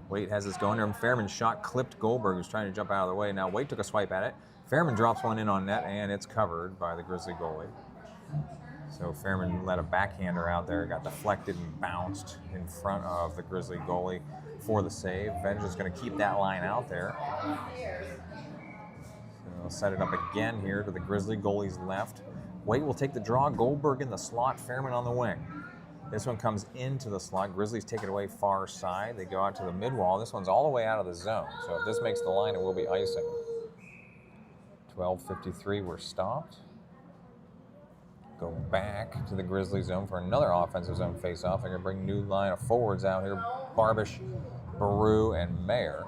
Waite has this going there. Fairman's shot clipped Goldberg, who's trying to jump out of the way. Now Waite took a swipe at it. Fairman drops one in on net, and it's covered by the Grizzly goalie. So Fairman let a backhander out there, got deflected and bounced in front of the Grizzly goalie for the save. Vengeance is going to keep that line out there. So they'll set it up again here to the Grizzly goalie's left. Waite will take the draw. Goldberg in the slot, Fairman on the wing. This one comes into the slot. Grizzlies take it away far side. They go out to the mid wall. This one's all the way out of the zone. So if this makes the line, it will be icing. 12:53, we're stopped. Go back to the Grizzly zone for another offensive zone face-off. They're going to bring new line of forwards out here. Barbish, Baru, and Mayer.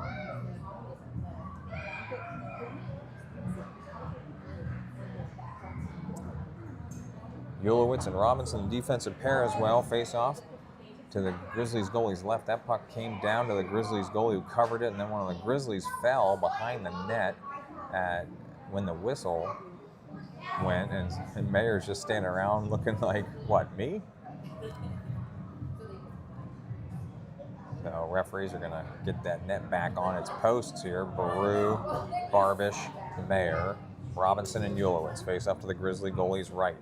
Ulowitz and Robinson, the defensive pair as well, face-off to the Grizzlies goalie's left. That puck came down to the Grizzlies goalie who covered it, and then one of the Grizzlies fell behind the net when the whistle went, and Mayer's just standing around looking like, what, me? So referees are going to get that net back on its posts here. Baru, Barbish, Mayer, Robinson, and Ulowitz face up to the Grizzly goalie's right.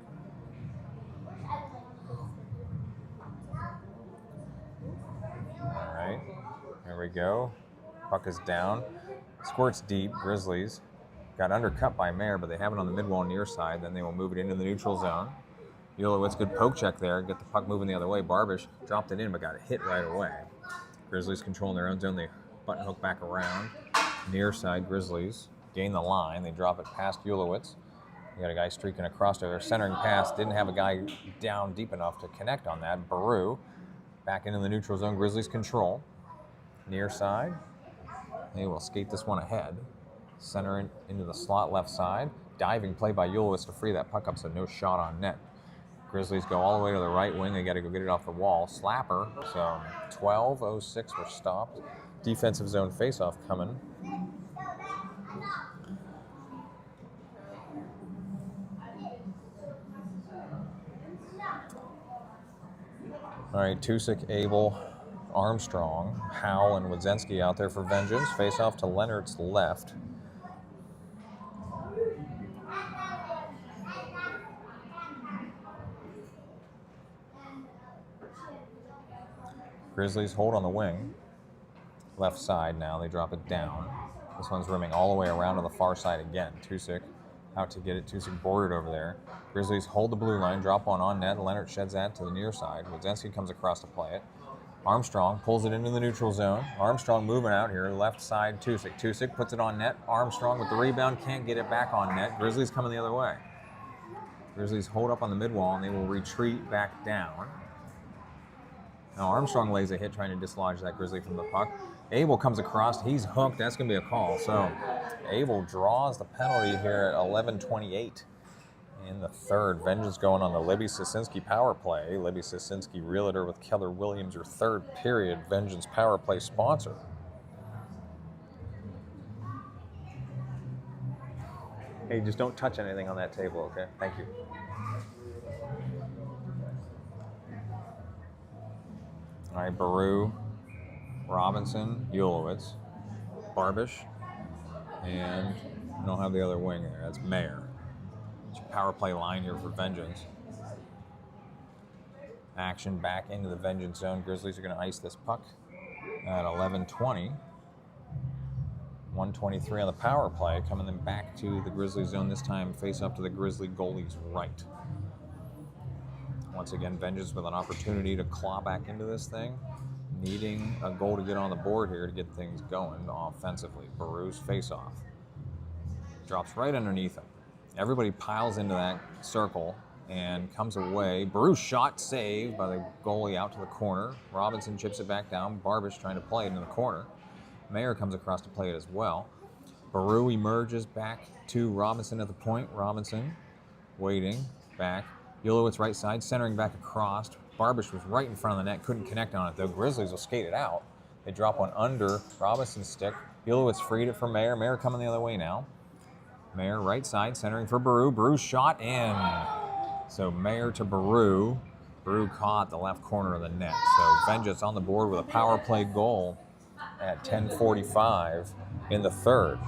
All right, here we go. Puck is down. Squirts deep. Grizzlies got undercut by Mayer, but they have it on the mid-wall near side. Then they will move it into the neutral zone. Ulowitz, good poke check there. Get the puck moving the other way. Barbish dropped it in, but got hit right away. Grizzlies controlling their own zone. They button hook back around. Near side, Grizzlies gain the line. They drop it past Ulowitz. You got a guy streaking across there. Centering pass. Didn't have a guy down deep enough to connect on that. Baru back into the neutral zone. Grizzlies control. Near side. They will skate this one ahead. Center into the slot left side. Diving play by Ulowitz to free that puck up, so no shot on net. Grizzlies go all the way to the right wing. They got to go get it off the wall. Slapper. So 12:06 were stopped. Defensive zone faceoff coming. All right, Tusick, Abel, Armstrong, Howell, and Wadzenski out there for Vengeance. Faceoff to Leonard's left. Grizzlies hold on the wing. Left side now, they drop it down. This one's rimming all the way around to the far side again. Tusick out to get it. Tusick bordered over there. Grizzlies hold the blue line, drop one on net. Leonard sheds that to the near side. Wadzenski comes across to play it. Armstrong pulls it into the neutral zone. Armstrong moving out here, left side Tusick. Tusick puts it on net. Armstrong with the rebound, can't get it back on net. Grizzlies coming the other way. Grizzlies hold up on the mid-wall, and they will retreat back down. Now Armstrong lays a hit trying to dislodge that Grizzly from the puck. Abel comes across. He's hooked. That's going to be a call. So Abel draws the penalty here at 11:28 in the third. Vengeance going on the Libby Sosinski power play. Libby Sosinski realtor with Keller Williams, your third period Vengeance power play sponsor. Hey, just don't touch anything on that table, okay? Thank you. All right, Baru, Robinson, Ulowitz, Barbish, and I don't have the other wing there. That's Mayer. It's your power play line here for Vengeance. Action back into the Vengeance zone. Grizzlies are going to ice this puck at 11:20. 1:23 on the power play, coming then back to the Grizzly zone. This time face up to the Grizzly goalie's right. Once again, Vengeance with an opportunity to claw back into this thing. Needing a goal to get on the board here to get things going offensively. Baru's face-off. Drops right underneath him. Everybody piles into that circle and comes away. Baru's shot saved by the goalie out to the corner. Robinson chips it back down. Barbish trying to play it in the corner. Mayer comes across to play it as well. Baru emerges back to Robinson at the point. Robinson waiting back. Ulowitz right side, centering back across. Barbish was right in front of the net, couldn't connect on it though. Grizzlies will skate it out. They drop one under Robinson's stick. Ulowitz freed it for Mayer. Mayer coming the other way now. Mayer right side, centering for Baru. Baru shot in. So Mayer to Baru. Baru caught the left corner of the net. So Vengeance on the board with a power play goal at 10:45 in the third.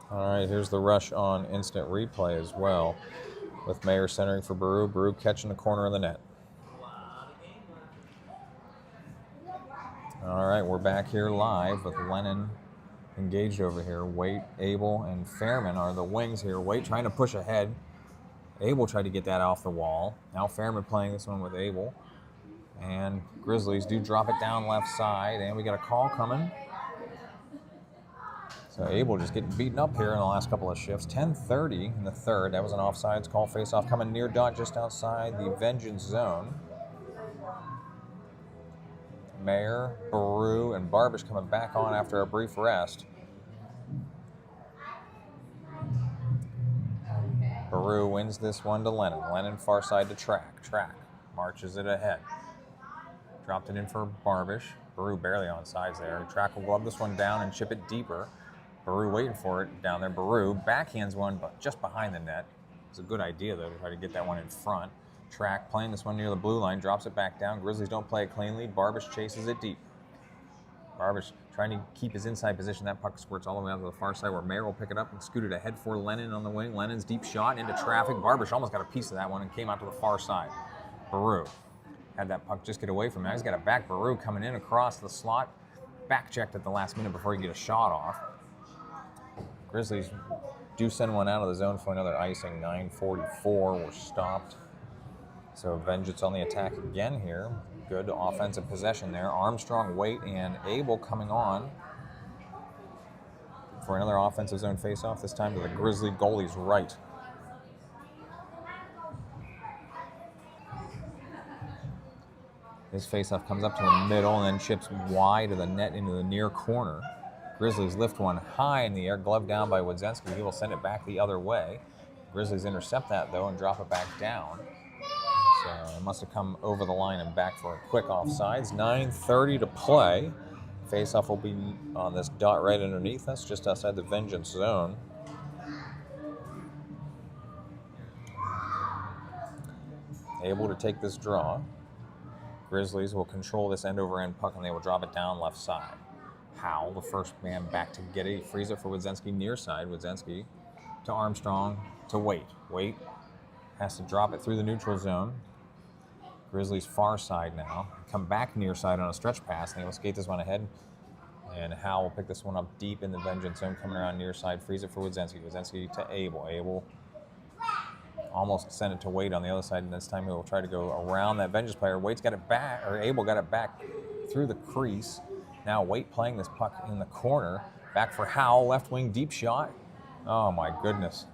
All right, here's the rush on instant replay as well, with Mayer centering for Baru. Baru catching the corner of the net. All right, we're back here live with Lennon engaged over here. Waite, Abel, and Fairman are the wings here. Waite trying to push ahead. Abel tried to get that off the wall. Now Fairman playing this one with Abel. And Grizzlies do drop it down left side, and we got a call coming. So Abel just getting beaten up here in the last couple of shifts. 10:30 in the third. That was an offsides call. Face-off coming near dot just outside the Vengeance zone. Mayer, Baru, and Barbish coming back on after a brief rest. Baru wins this one to Lennon. Lennon far side to Track. Track marches it ahead. Dropped it in for Barbish. Baru barely on sides there. Track will glove this one down and chip it deeper. Baru waiting for it down there. Baru backhands one but just behind the net. It's a good idea, though, to try to get that one in front. Track playing this one near the blue line, drops it back down. Grizzlies don't play it cleanly. Barbish chases it deep. Barbish trying to keep his inside position. That puck squirts all the way out to the far side where Mayer will pick it up and scoot it ahead for Lennon on the wing. Lennon's deep shot into traffic. Barbish almost got a piece of that one and came out to the far side. Baru Had that puck just get away from him. Now he's got a back Baru coming in across the slot. Back checked at the last minute before he can get a shot off. Grizzlies do send one out of the zone for another icing. 9:44. We're stopped. So Vengeance on the attack again here. Good offensive possession there. Armstrong, Waite, and Abel coming on for another offensive zone faceoff, this time to the Grizzly goalie's right. His faceoff comes up to the middle and then chips wide of the net into the near corner. Grizzlies lift one high in the air, glove down by Wodzinski. He will send it back the other way. Grizzlies intercept that, though, and drop it back down. So it must have come over the line and back for a quick offsides. 9:30 to play. Faceoff will be on this dot right underneath us, just outside the Vengeance zone. Able to take this draw. Grizzlies will control this end-over-end puck, and they will drop it down left side. Howell, the first man back to get it. He frees it for Wodzinski near side. Wodzinski to Armstrong to Waite. Waite has to drop it through the neutral zone. Grizzlies far side now. Come back near side on a stretch pass, and they will skate this one ahead. And Howell will pick this one up deep in the Vengeance zone, coming around near side. Frees it for Wodzinski. Wodzinski to Abel. Abel almost sent it to Waite on the other side, and this time he will try to go around that Vengeance player. Waite's got it back, or Abel got it back through the crease. Now Waite playing this puck in the corner. Back for Howell, left wing, deep shot. Oh my goodness.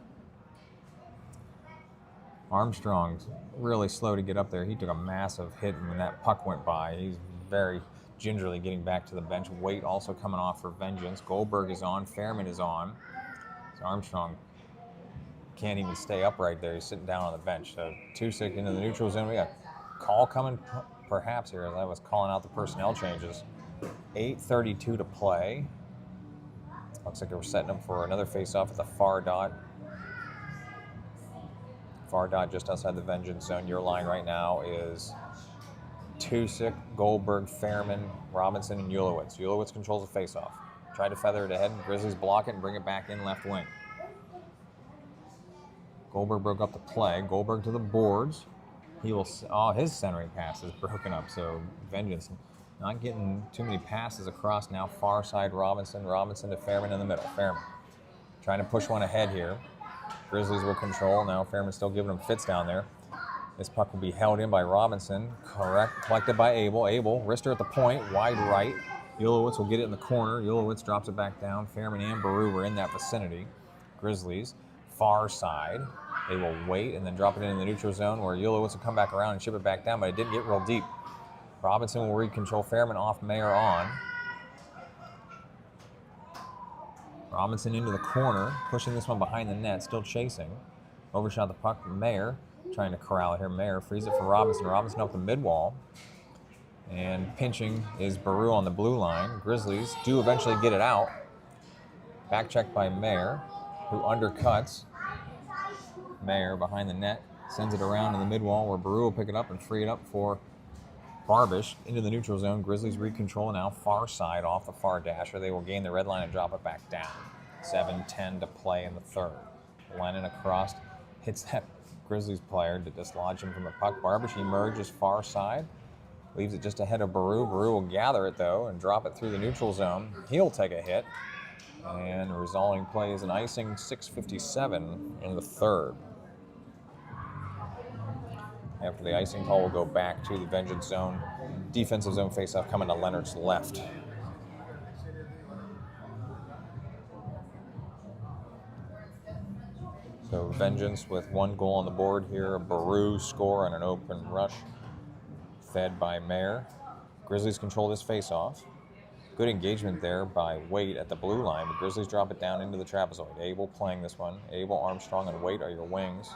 Armstrong's really slow to get up there. He took a massive hit when that puck went by. He's very gingerly getting back to the bench. Waite also coming off for Vengeance. Goldberg is on, Fairman is on. So Armstrong can't even stay upright there. He's sitting down on the bench. So 2-6 into the neutral zone. We got a call coming perhaps here. That was calling out the personnel changes. 8:32 to play. Looks like they were setting up for another face-off at the far dot. Far dot just outside the Vengeance zone. Your line right now is Tusick, Goldberg, Fairman, Robinson, and Ulowitz. Ulowitz controls the face-off. Tried to feather it ahead. Grizzlies block it and bring it back in left wing. Goldberg broke up the play. Goldberg to the boards. He will. Oh, his centering pass is broken up. So Vengeance not getting too many passes across now. Far side Robinson. Robinson to Fairman in the middle. Fairman trying to push one ahead here. Grizzlies will control. Now Fairman still giving them fits down there. This puck will be held in by Robinson. Collected by Abel. Abel, wrister at the point, wide right. Ulowitz will get it in the corner. Ulowitz drops it back down. Fairman and Baru were in that vicinity. Grizzlies, far side. They will wait and then drop it in the neutral zone where Ulowitz will come back around and ship it back down, but it didn't get real deep. Robinson will recontrol. Fairman off, Mayer on. Robinson into the corner, pushing this one behind the net, still chasing. Overshot the puck. Mayer trying to corral it here. Mayer frees it for Robinson. Robinson up the mid-wall. And pinching is Baru on the blue line. Grizzlies do eventually get it out. Back checked by Mayer, who undercuts. Mayer behind the net, sends it around in the mid-wall where Baru will pick it up and free it up for Barbish into the neutral zone. Grizzlies recontrol now far side off the far dasher. They will gain the red line and drop it back down. 7:10 to play in the third. Lennon across, hits that Grizzlies player to dislodge him from the puck. Barbish emerges far side, leaves it just ahead of Baru. Baru will gather it though and drop it through the neutral zone. He'll take a hit, and the resolving play is an icing. 6:57 in the third. After the icing call, we'll go back to the Vengeance zone. Defensive zone faceoff coming to Leonard's left. So Vengeance with one goal on the board here. Baru score on an open rush, fed by Mayer. Grizzlies control this faceoff. Good engagement there by Waite at the blue line, but Grizzlies drop it down into the trapezoid. Abel playing this one. Abel, Armstrong, and Waite are your wings.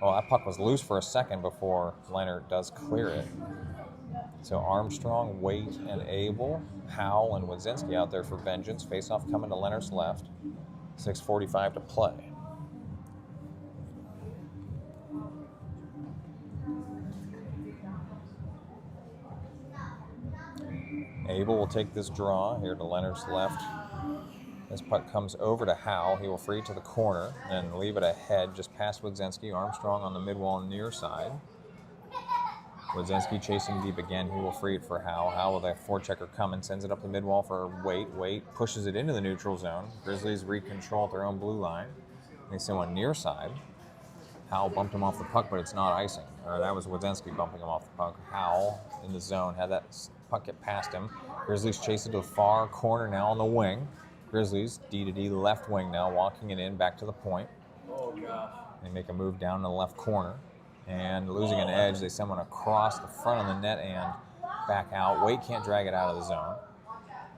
Well, that puck was loose for a second before Leonard does clear it. So Armstrong, Waite, and Abel, Howell, and Wodzinski out there for Vengeance. Face-off coming to Leonard's left. 6:45 to play. Abel will take this draw here to Leonard's left. This puck comes over to Howell. He will free to the corner and leave it ahead, just past Wodzinski. Armstrong on the mid-wall near side. Wodzinski chasing deep again. He will free it for Howe. Howe with a forechecker coming, sends it up the mid-wall for Waite. Waite pushes it into the neutral zone. Grizzlies recontrol at their own blue line. They send one near side. Howe bumped him off the puck, but it's not icing. Or that was Wodzinski bumping him off the puck. Howe in the zone, had that puck get past him. Grizzlies chase it to the far corner now on the wing. Grizzlies, D to D, left wing now, walking it in back to the point. Oh, gosh. They make a move down in the left corner. And losing an edge, they send one across the front of the net and back out. Waite can't drag it out of the zone.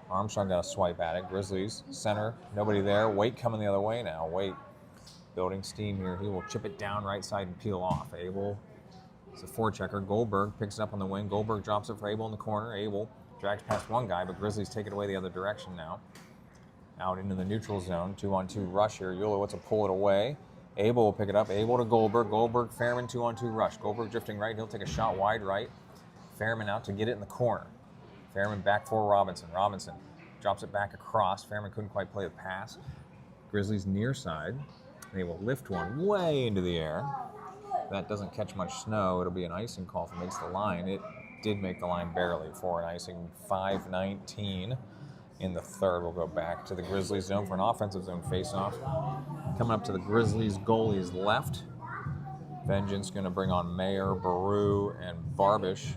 Armstrong got a swipe at it. Grizzlies, center, nobody there. Waite coming the other way now. Waite building steam here. He will chip it down right side and peel off. Abel is a forechecker. Goldberg picks it up on the wing. Goldberg drops it for Abel in the corner. Abel drags past one guy, but Grizzlies take it away the other direction now. Out into the neutral zone. 2-on-2 rush here. Ulowitz will pull it away. Abel will pick it up. Abel to Goldberg. Goldberg, Fairman, 2-on-2 rush. Goldberg drifting right. He'll take a shot wide right. Fairman out to get it in the corner. Fairman back for Robinson. Robinson drops it back across. Fairman couldn't quite play the pass. Grizzlies near side. They will lift one way into the air. That doesn't catch much snow. It'll be an icing call if it makes the line. It did make the line barely for an icing. 5:19 in the third. We'll go back to the Grizzlies zone for an offensive zone faceoff. Coming up to the Grizzlies goalie's left. Vengeance going to bring on Mayer, Baru, and Barbish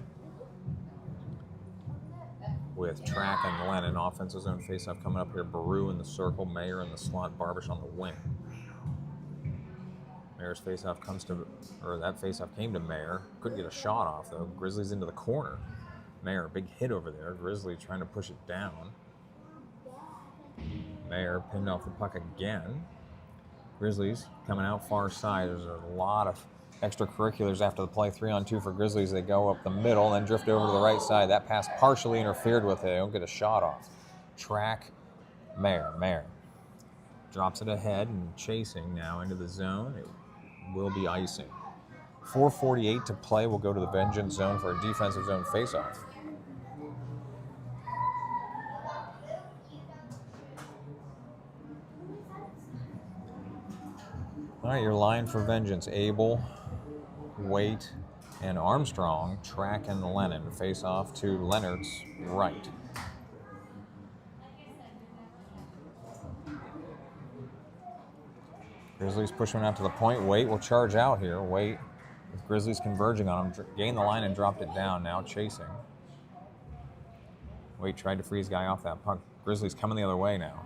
with Track and Lennon. Offensive zone faceoff coming up here. Baru in the circle, Mayer in the slot, Barbish on the wing. Mayer's faceoff that faceoff came to Mayer. Couldn't get a shot off though. Grizzlies into the corner. Mayer, big hit over there. Grizzlies trying to push it down. Mayer pinned off the puck again. Grizzlies coming out far side. There's a lot of extracurriculars after the play. 3-on-2 for Grizzlies. They go up the middle, then drift over to the right side. That pass partially interfered with it. They don't get a shot off. Track, Mayer. Drops it ahead and chasing now into the zone. It will be icing. 4:48 to play. We'll go to the Vengeance zone for a defensive zone faceoff. All right, your line for Vengeance. Abel, Waite, and Armstrong. Track and Lennon. Face off to Leonard's right. Grizzlies push one out to the point. Waite will charge out here. Waite with Grizzlies converging on him. Gained the line and dropped it down. Now chasing. Waite tried to freeze guy off that puck. Grizzlies coming the other way now.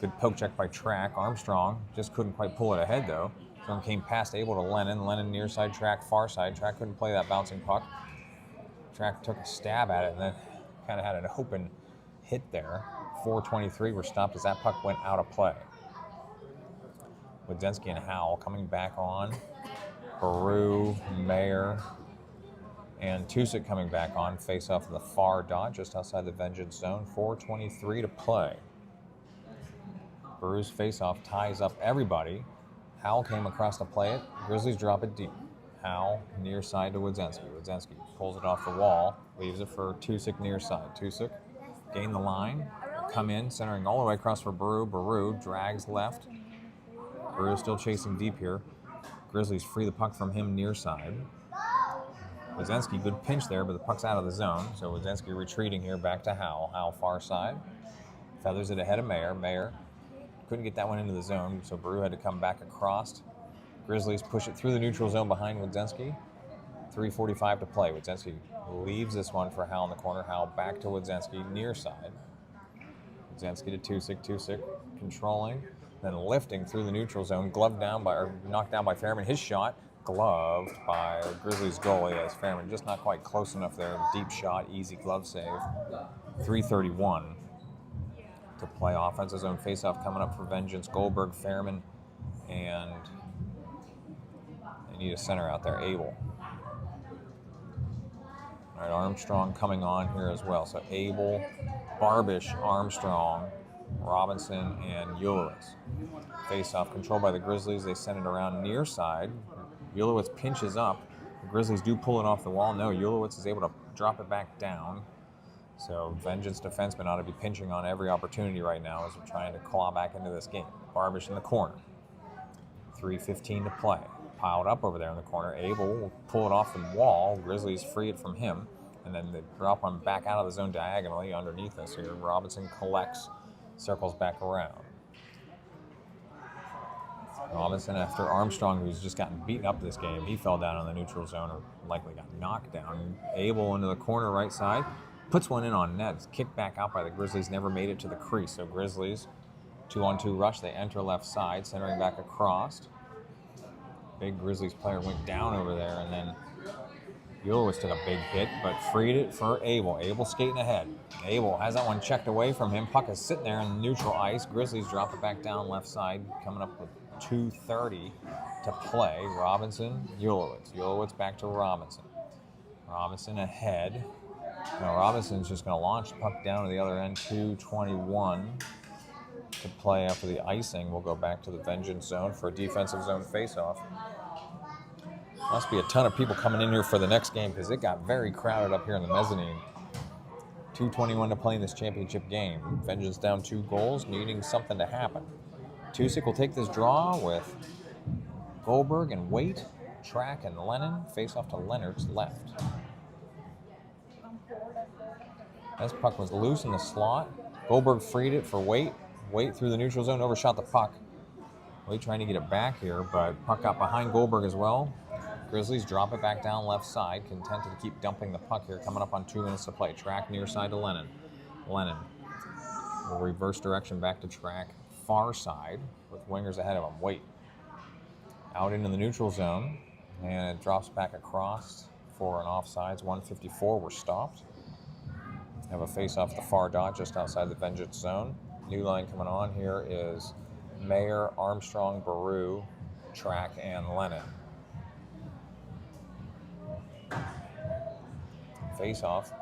Good poke check by Track. Armstrong just couldn't quite pull it ahead though. Zone came past Abel to Lennon. Lennon near side, Track far side. Track couldn't play that bouncing puck. Track took a stab at it and then kind of had an open hit there. 4:23 were stopped as that puck went out of play. Wodzinski and Howell coming back on. Baru, Mayer, and Tusick coming back on. Face off the far dot just outside the Vengeance zone. 4:23 to play. Baru's face-off ties up everybody. Howell came across to play it. Grizzlies drop it deep. Howell near side to Wodzinski. Wodzinski pulls it off the wall. Leaves it for Tusick near side. Tusick gain the line. Come in, centering all the way across for Baru. Baru drags left. Baru still chasing deep here. Grizzlies free the puck from him near side. Wodzinski, good pinch there, but the puck's out of the zone. So Wodzinski retreating here back to Howell. Howell far side. Feathers it ahead of Mayer. Mayer couldn't get that one into the zone, so Baru had to come back across. Grizzlies push it through the neutral zone behind Wodzinski. 3:45 to play. Wodzinski leaves this one for Howell in the corner. Howell back to Wodzinski near side. Wodzinski to Tusick. Tusick controlling, then lifting through the neutral zone. Knocked down by Fairman. His shot gloved by Grizzlies goalie as Fairman just not quite close enough there. Deep shot, easy glove save. 3:31 to play. Offensive zone faceoff coming up for Vengeance. Goldberg, Fairman, and they need a center out there, Abel. All right, Armstrong coming on here as well. So Abel, Barbish, Armstrong, Robinson, and Ulowitz. Face-off controlled by the Grizzlies. They send it around near side. Ulowitz pinches up. The Grizzlies do pull it off the wall. No, Ulowitz is able to drop it back down. So Vengeance defensemen ought to be pinching on every opportunity right now as we're trying to claw back into this game. Barbish in the corner. 3:15 to play. piled up over there in the corner. Abel will pull it off the wall. Grizzlies free it from him. And then they drop one back out of the zone diagonally underneath us here. Robinson collects, circles back around. Robinson, after Armstrong, who's just gotten beaten up this game, he fell down on the neutral zone or likely got knocked down. Abel into the corner right side, puts one in on net. It's kicked back out by the Grizzlies, never made it to the crease. So Grizzlies, 2-on-2 rush. They enter left side, centering back across. Big Grizzlies player went down over there, and then Ulowitz took a big hit, but freed it for Abel. Abel skating ahead. Abel has that one checked away from him. Puck is sitting there in the neutral ice. Grizzlies drop it back down left side, coming up with 2:30 to play. Robinson, Ulowitz. Ulowitz back to Robinson. Robinson ahead. Now Robinson's just going to launch the puck down to the other end. 2:21 to play after the icing. We'll go back to the Vengeance zone for a defensive zone faceoff. Must be a ton of people coming in here for the next game because it got very crowded up here in the mezzanine. 2:21 to play in this championship game. Vengeance down 2 goals, needing something to happen. Tusick will take this draw with Goldberg and Waite, Track and Lennon. Face off to Leonard's left. This puck was loose in the slot. Goldberg freed it for Waite. Waite through the neutral zone, overshot the puck. Waite trying to get it back here, but puck got behind Goldberg as well. Grizzlies drop it back down left side, contented to keep dumping the puck here, coming up on 2 minutes to play. Track near side to Lennon. Lennon will reverse direction back to Track, far side, with wingers ahead of him. Waite out into the neutral zone, and it drops back across for an offsides. 1:54 were stopped. Have a face-off the far dot just outside the Vengeance zone. New line coming on here is Mayer, Armstrong, Baru, Track, and Lennon. Face-off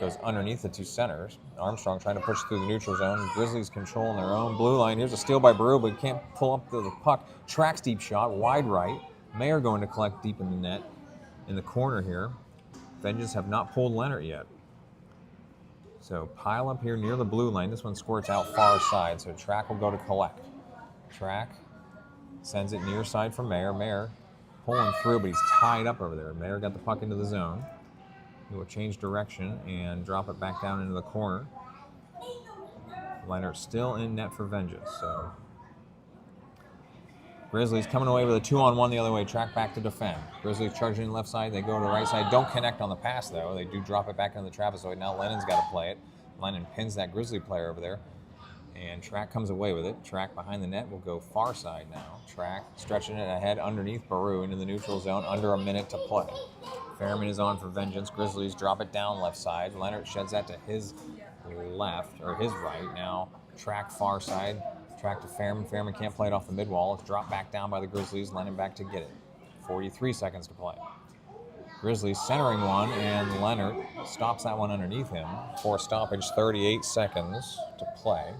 goes underneath the 2 centers. Armstrong trying to push through the neutral zone. Grizzlies controlling their own blue line. Here's a steal by Baru, but he can't pull up the puck. Track's deep shot, wide right. Mayer going to collect deep in the net in the corner here. Vengeance have not pulled Leonard yet. So pile up here near the blue line. This one squirts out far side, so Track will go to collect. Track sends it near side for Mayer. Mayer pulling through, but he's tied up over there. Mayer got the puck into the zone. He will change direction and drop it back down into the corner. Leonard still in net for Vengeance. So Grizzlies coming away with a 2-on-1 the other way. Track back to defend. Grizzlies charging left side. They go to the right side. Don't connect on the pass, though. They do drop it back into the trapezoid. Now Lennon's got to play it. Lennon pins that Grizzly player over there. And Track comes away with it. Track behind the net will go far side now. Track stretching it ahead underneath Baru into the neutral zone. Under a minute to play. Fairman is on for Vengeance. Grizzlies drop it down left side. Leonard sheds that to his left, or his right. Now Track far side. Track to Fairman. Fairman can't play it off the mid-wall. It's dropped back down by the Grizzlies. Lennon back to get it. 43 seconds to play. Grizzlies centering one, and Leonard stops that one underneath him. For stoppage, 38 seconds to play.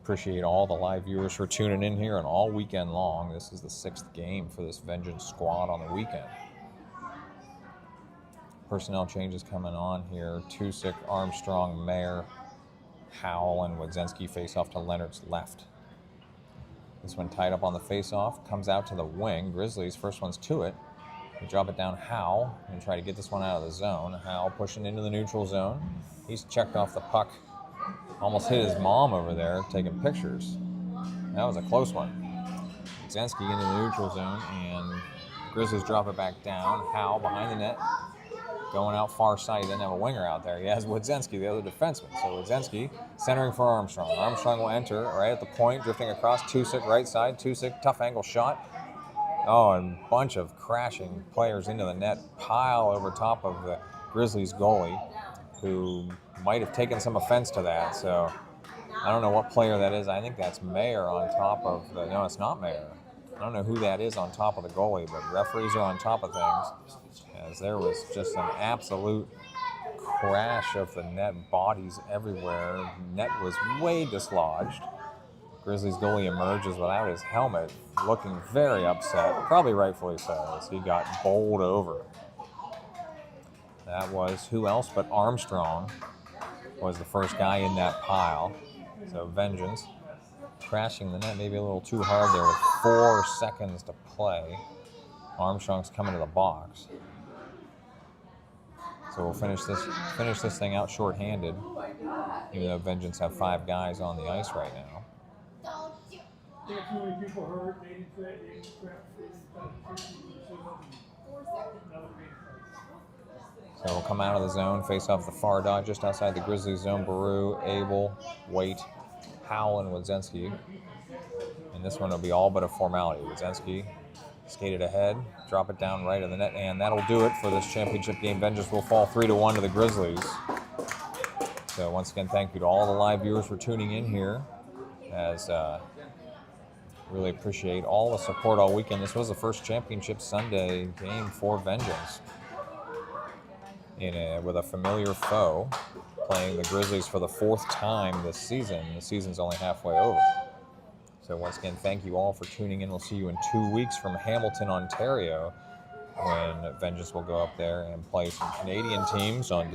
Appreciate all the live viewers for tuning in here and all weekend long. This is the 6th game for this Vengeance squad on the weekend. Personnel changes coming on here. Tusick, Armstrong, Mayer, Howell, and Wadzenski face off to Leonard's left. This one tied up on the face-off, comes out to the wing. Grizzlies, first one's to it. They drop it down Howell and try to get this one out of the zone. Howell pushing into the neutral zone. He's checked off the puck. Almost hit his mom over there taking pictures. That was a close one. Wadzenski into the neutral zone, and Grizzlies drop it back down. Howell behind the net. Going out far side, he doesn't have a winger out there. He has Wadzenski, the other defenseman. So Wadzenski centering for Armstrong. Armstrong will enter right at the point, drifting across. Tusick right side. Tusick, tough angle shot. Oh, and a bunch of crashing players into the net. Pile over top of the Grizzlies goalie, who might have taken some offense to that. So I don't know what player that is. I think that's Mayer on top of the... No, it's not Mayer. I don't know who that is on top of the goalie, but referees are on top of things. As there was just an absolute crash of the net, bodies everywhere. Net was way dislodged. Grizzlies goalie emerges without his helmet, looking very upset, probably rightfully so, as he got bowled over. That was who else but Armstrong was the first guy in that pile. So Vengeance crashing the net maybe a little too hard there with 4 seconds to play. Armstrong's coming to the box. So we'll finish this thing out shorthanded, even though Vengeance have 5 guys on the ice right now. Too many people hurt. They didn't So we'll come out of the zone, face off the far dot just outside the Grizzlies zone. Baru, Abel, Waite, Howell, and Wadzenski. And this one will be all but a formality. Wadzenski skated ahead, drop it down right of the net, and that'll do it for this championship game. Vengeance will fall 3-1 to the Grizzlies. So once again, thank you to all the live viewers for tuning in here. As really appreciate all the support all weekend. This was the first championship Sunday game for Vengeance. With a familiar foe, playing the Grizzlies for the 4th time this season. The season's only halfway over. So once again, thank you all for tuning in. We'll see you in 2 weeks from Hamilton, Ontario, when Vengeance will go up there and play some Canadian teams on